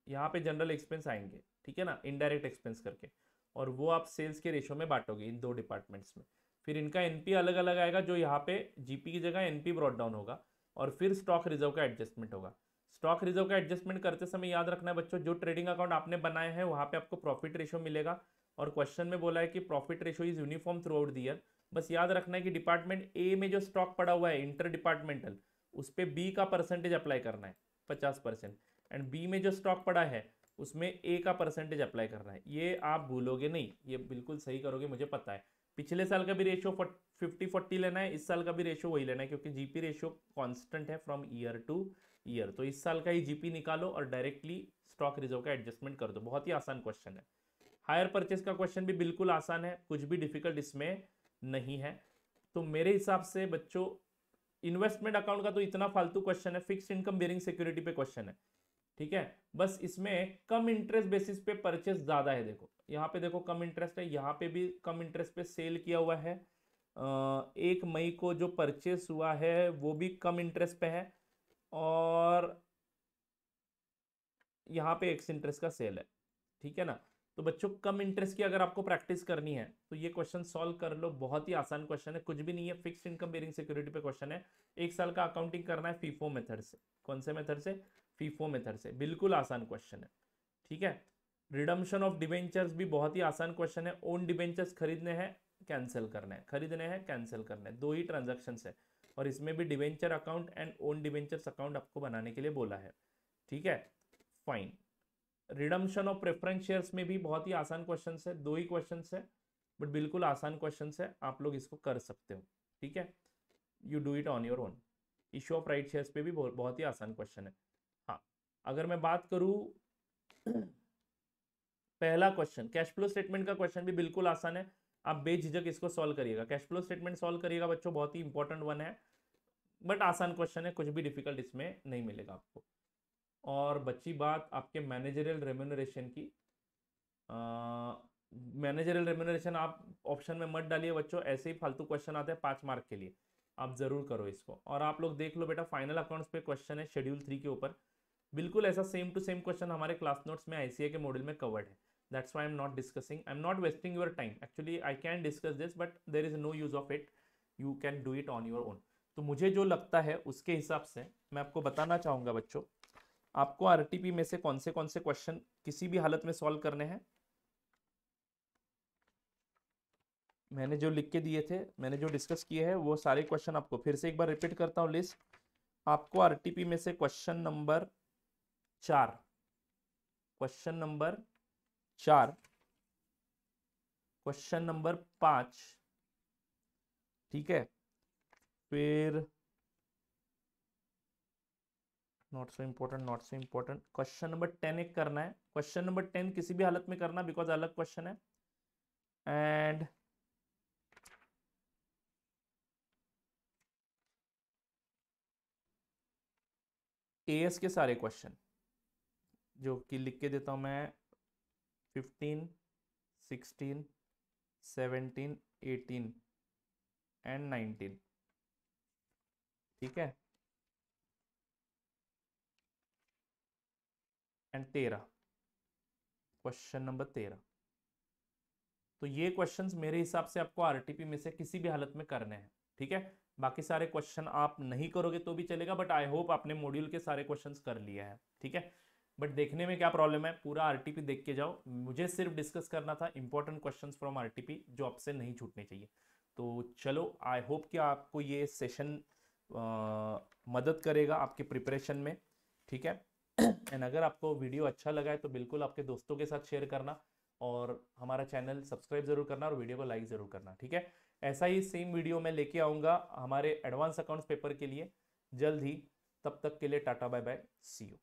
A: यहाँ पे जनरल एक्सपेंस आएंगे, ठीक है ना, इनडायरेक्ट एक्सपेंस करके, और वो आप सेल्स के रेशो में बांटोगे इन 2 डिपार्टमेंट्स में। फिर इनका NP अलग अलग आएगा, जो यहाँ पे GP की जगह NP ब्रॉट डाउन होगा, और फिर स्टॉक रिजर्व का एडजस्टमेंट होगा। स्टॉक रिजर्व का एडजस्टमेंट करते समय याद रखना है बच्चों, जो ट्रेडिंग अकाउंट आपने बनाए हैं वहाँ पे आपको प्रॉफिट रेशो मिलेगा, और क्वेश्चन में बोला है कि profit ratio is uniform through out the year. बस याद रखना है कि डिपार्टमेंट A में जो स्टॉक पड़ा हुआ है इंटर डिपार्टमेंटल, उस पर B का परसेंटेज अप्लाई करना है 50%, एंड B में जो स्टॉक पड़ा है उसमें ए का परसेंटेज अप्लाई करना है, ये आप भूलोगे नहीं, ये बिल्कुल सही करोगे, मुझे पता है। पिछले साल का भी रेशियो 50-40 लेना है, इस साल का भी रेशियो वही लेना है, क्योंकि जीपी रेशियो कांस्टेंट है फ्रॉम ईयर टू ईयर। तो इस साल का ही जीपी निकालो और डायरेक्टली स्टॉक रिजर्व का एडजस्टमेंट कर दो। बहुत ही आसान क्वेश्चन है। हायर परचेस का क्वेश्चन भी बिल्कुल आसान है, कुछ भी डिफिकल्ट इसमें नहीं है। तो मेरे हिसाब से बच्चों इन्वेस्टमेंट अकाउंट का तो इतना फालतू क्वेश्चन है, फिक्स्ड इनकम बेरिंग सिक्योरिटी पे क्वेश्चन है, ठीक है। बस इसमें कम इंटरेस्ट बेसिस पे परचेस ज्यादा है। देखो यहाँ पे, देखो कम इंटरेस्ट है, यहाँ पे भी कम इंटरेस्ट पे सेल किया हुआ है। 1 मई को जो परचेस हुआ है वो भी कम इंटरेस्ट पे है, और यहाँ पे एक्स इंटरेस्ट का सेल है, ठीक है ना। तो बच्चों कम इंटरेस्ट की अगर आपको प्रैक्टिस करनी है तो ये क्वेश्चन सॉल्व कर लो, बहुत ही आसान क्वेश्चन है, कुछ भी नहीं है। फिक्स्ड इनकम बेरिंग सिक्योरिटी पे क्वेश्चन है, 1 साल का अकाउंटिंग करना है फीफो मेथड से। कौन से मेथड से? फीफो मेथड से। बिल्कुल आसान क्वेश्चन है, ठीक है। रिडम्पशन ऑफ डिबेंचर्स भी बहुत ही आसान क्वेश्चन है। ओन डिबेंचर्स खरीदने हैं, कैंसिल करना है, खरीदने हैं, कैंसिल करना है, 2 ही ट्रांजेक्शन है। और इसमें भी debenture account and own debentures account आपको बनाने के लिए बोला है, ठीक है, fine. Redemption of preference shares में भी बहुत ही आसान क्वेश्चन है, 2 ही क्वेश्चन है, बट बिल्कुल आसान क्वेश्चन है, आप लोग इसको कर सकते हो, ठीक है। You do it on your own. Issue of right shares पे भी बहुत ही आसान क्वेश्चन है। हाँ, अगर मैं बात करूं पहला क्वेश्चन कैश फ्लो स्टेटमेंट का क्वेश्चन भी बिल्कुल आसान है, आप बेझिझक इसको सॉल्व करिएगा। कैश फ्लो स्टेटमेंट सॉल्व करिएगा बच्चों, बहुत ही इंपॉर्टेंट वन है, बट आसान क्वेश्चन है, कुछ भी डिफिकल्ट इसमें नहीं मिलेगा आपको। और बची बात आपके मैनेजरियल रेम्यूनरेशन की। मैनेजरियल रेम्यूनरेशन आप ऑप्शन में मत डालिए बच्चों, ऐसे ही फालतू क्वेश्चन आते हैं 5 मार्क के लिए, आप जरूर करो इसको। और आप लोग देख लो बेटा, फाइनल अकाउंट्स पे क्वेश्चन है शेड्यूल 3 के ऊपर, बिल्कुल ऐसा सेम टू सेम क्वेश्चन हमारे क्लास नोट्स में आईसीए के मॉड्यूल में कवर्ड है। That's why I am not discussing, I am not wasting your time, actually I can discuss this but there is no use of it, you can do it on your own. तो मुझे जो लगता है उसके हिसाब से मैं आपको बताना चाहूंगा बच्चों, आपको आरटीपी में से कौन से क्वेश्चन किसी भी हालत में सॉल्व करने हैं। मैंने जो लिख के दिए थे, मैंने जो डिस्कस किए हैं, वो सारे क्वेश्चन आपको फिर से एक बार रिपीट करता हूँ लिस्ट। आपको आरटीपी में से question number 4, question number 4, question number 5, ठीक है, फिर not so important, not so important, question number 10 एक करना है। क्वेश्चन नंबर 10 किसी भी हालत में करना, बिकॉज अलग क्वेश्चन है। एंड एएस के सारे क्वेश्चन जो कि लिख के देता हूं मैं, 15, 16, 17, 18 एंड 19, ठीक है, एंड 13, क्वेश्चन नंबर 13। तो ये क्वेश्चंस मेरे हिसाब से आपको आरटीपी में से किसी भी हालत में करने हैं, ठीक है। बाकी सारे क्वेश्चन आप नहीं करोगे तो भी चलेगा, बट आई होप आपने मॉड्यूल के सारे क्वेश्चंस कर लिए हैं, ठीक है। बट देखने में क्या प्रॉब्लम है, पूरा आरटीपी देख के जाओ, मुझे सिर्फ डिस्कस करना था इंपॉर्टेंट क्वेश्चंस फ्रॉम आरटीपी जो आपसे नहीं छूटने चाहिए। तो चलो, आई होप कि आपको ये सेशन मदद करेगा आपके प्रिपरेशन में, ठीक है। एंड अगर आपको वीडियो अच्छा लगा है तो बिल्कुल आपके दोस्तों के साथ शेयर करना, और हमारा चैनल सब्सक्राइब जरूर करना, और वीडियो को लाइक जरूर करना, ठीक है। ऐसा ही सेम वीडियो मैं लेके आऊंगा हमारे एडवांस अकाउंट्स पेपर के लिए जल्द ही। तब तक के लिए ta ta bye bye, see you.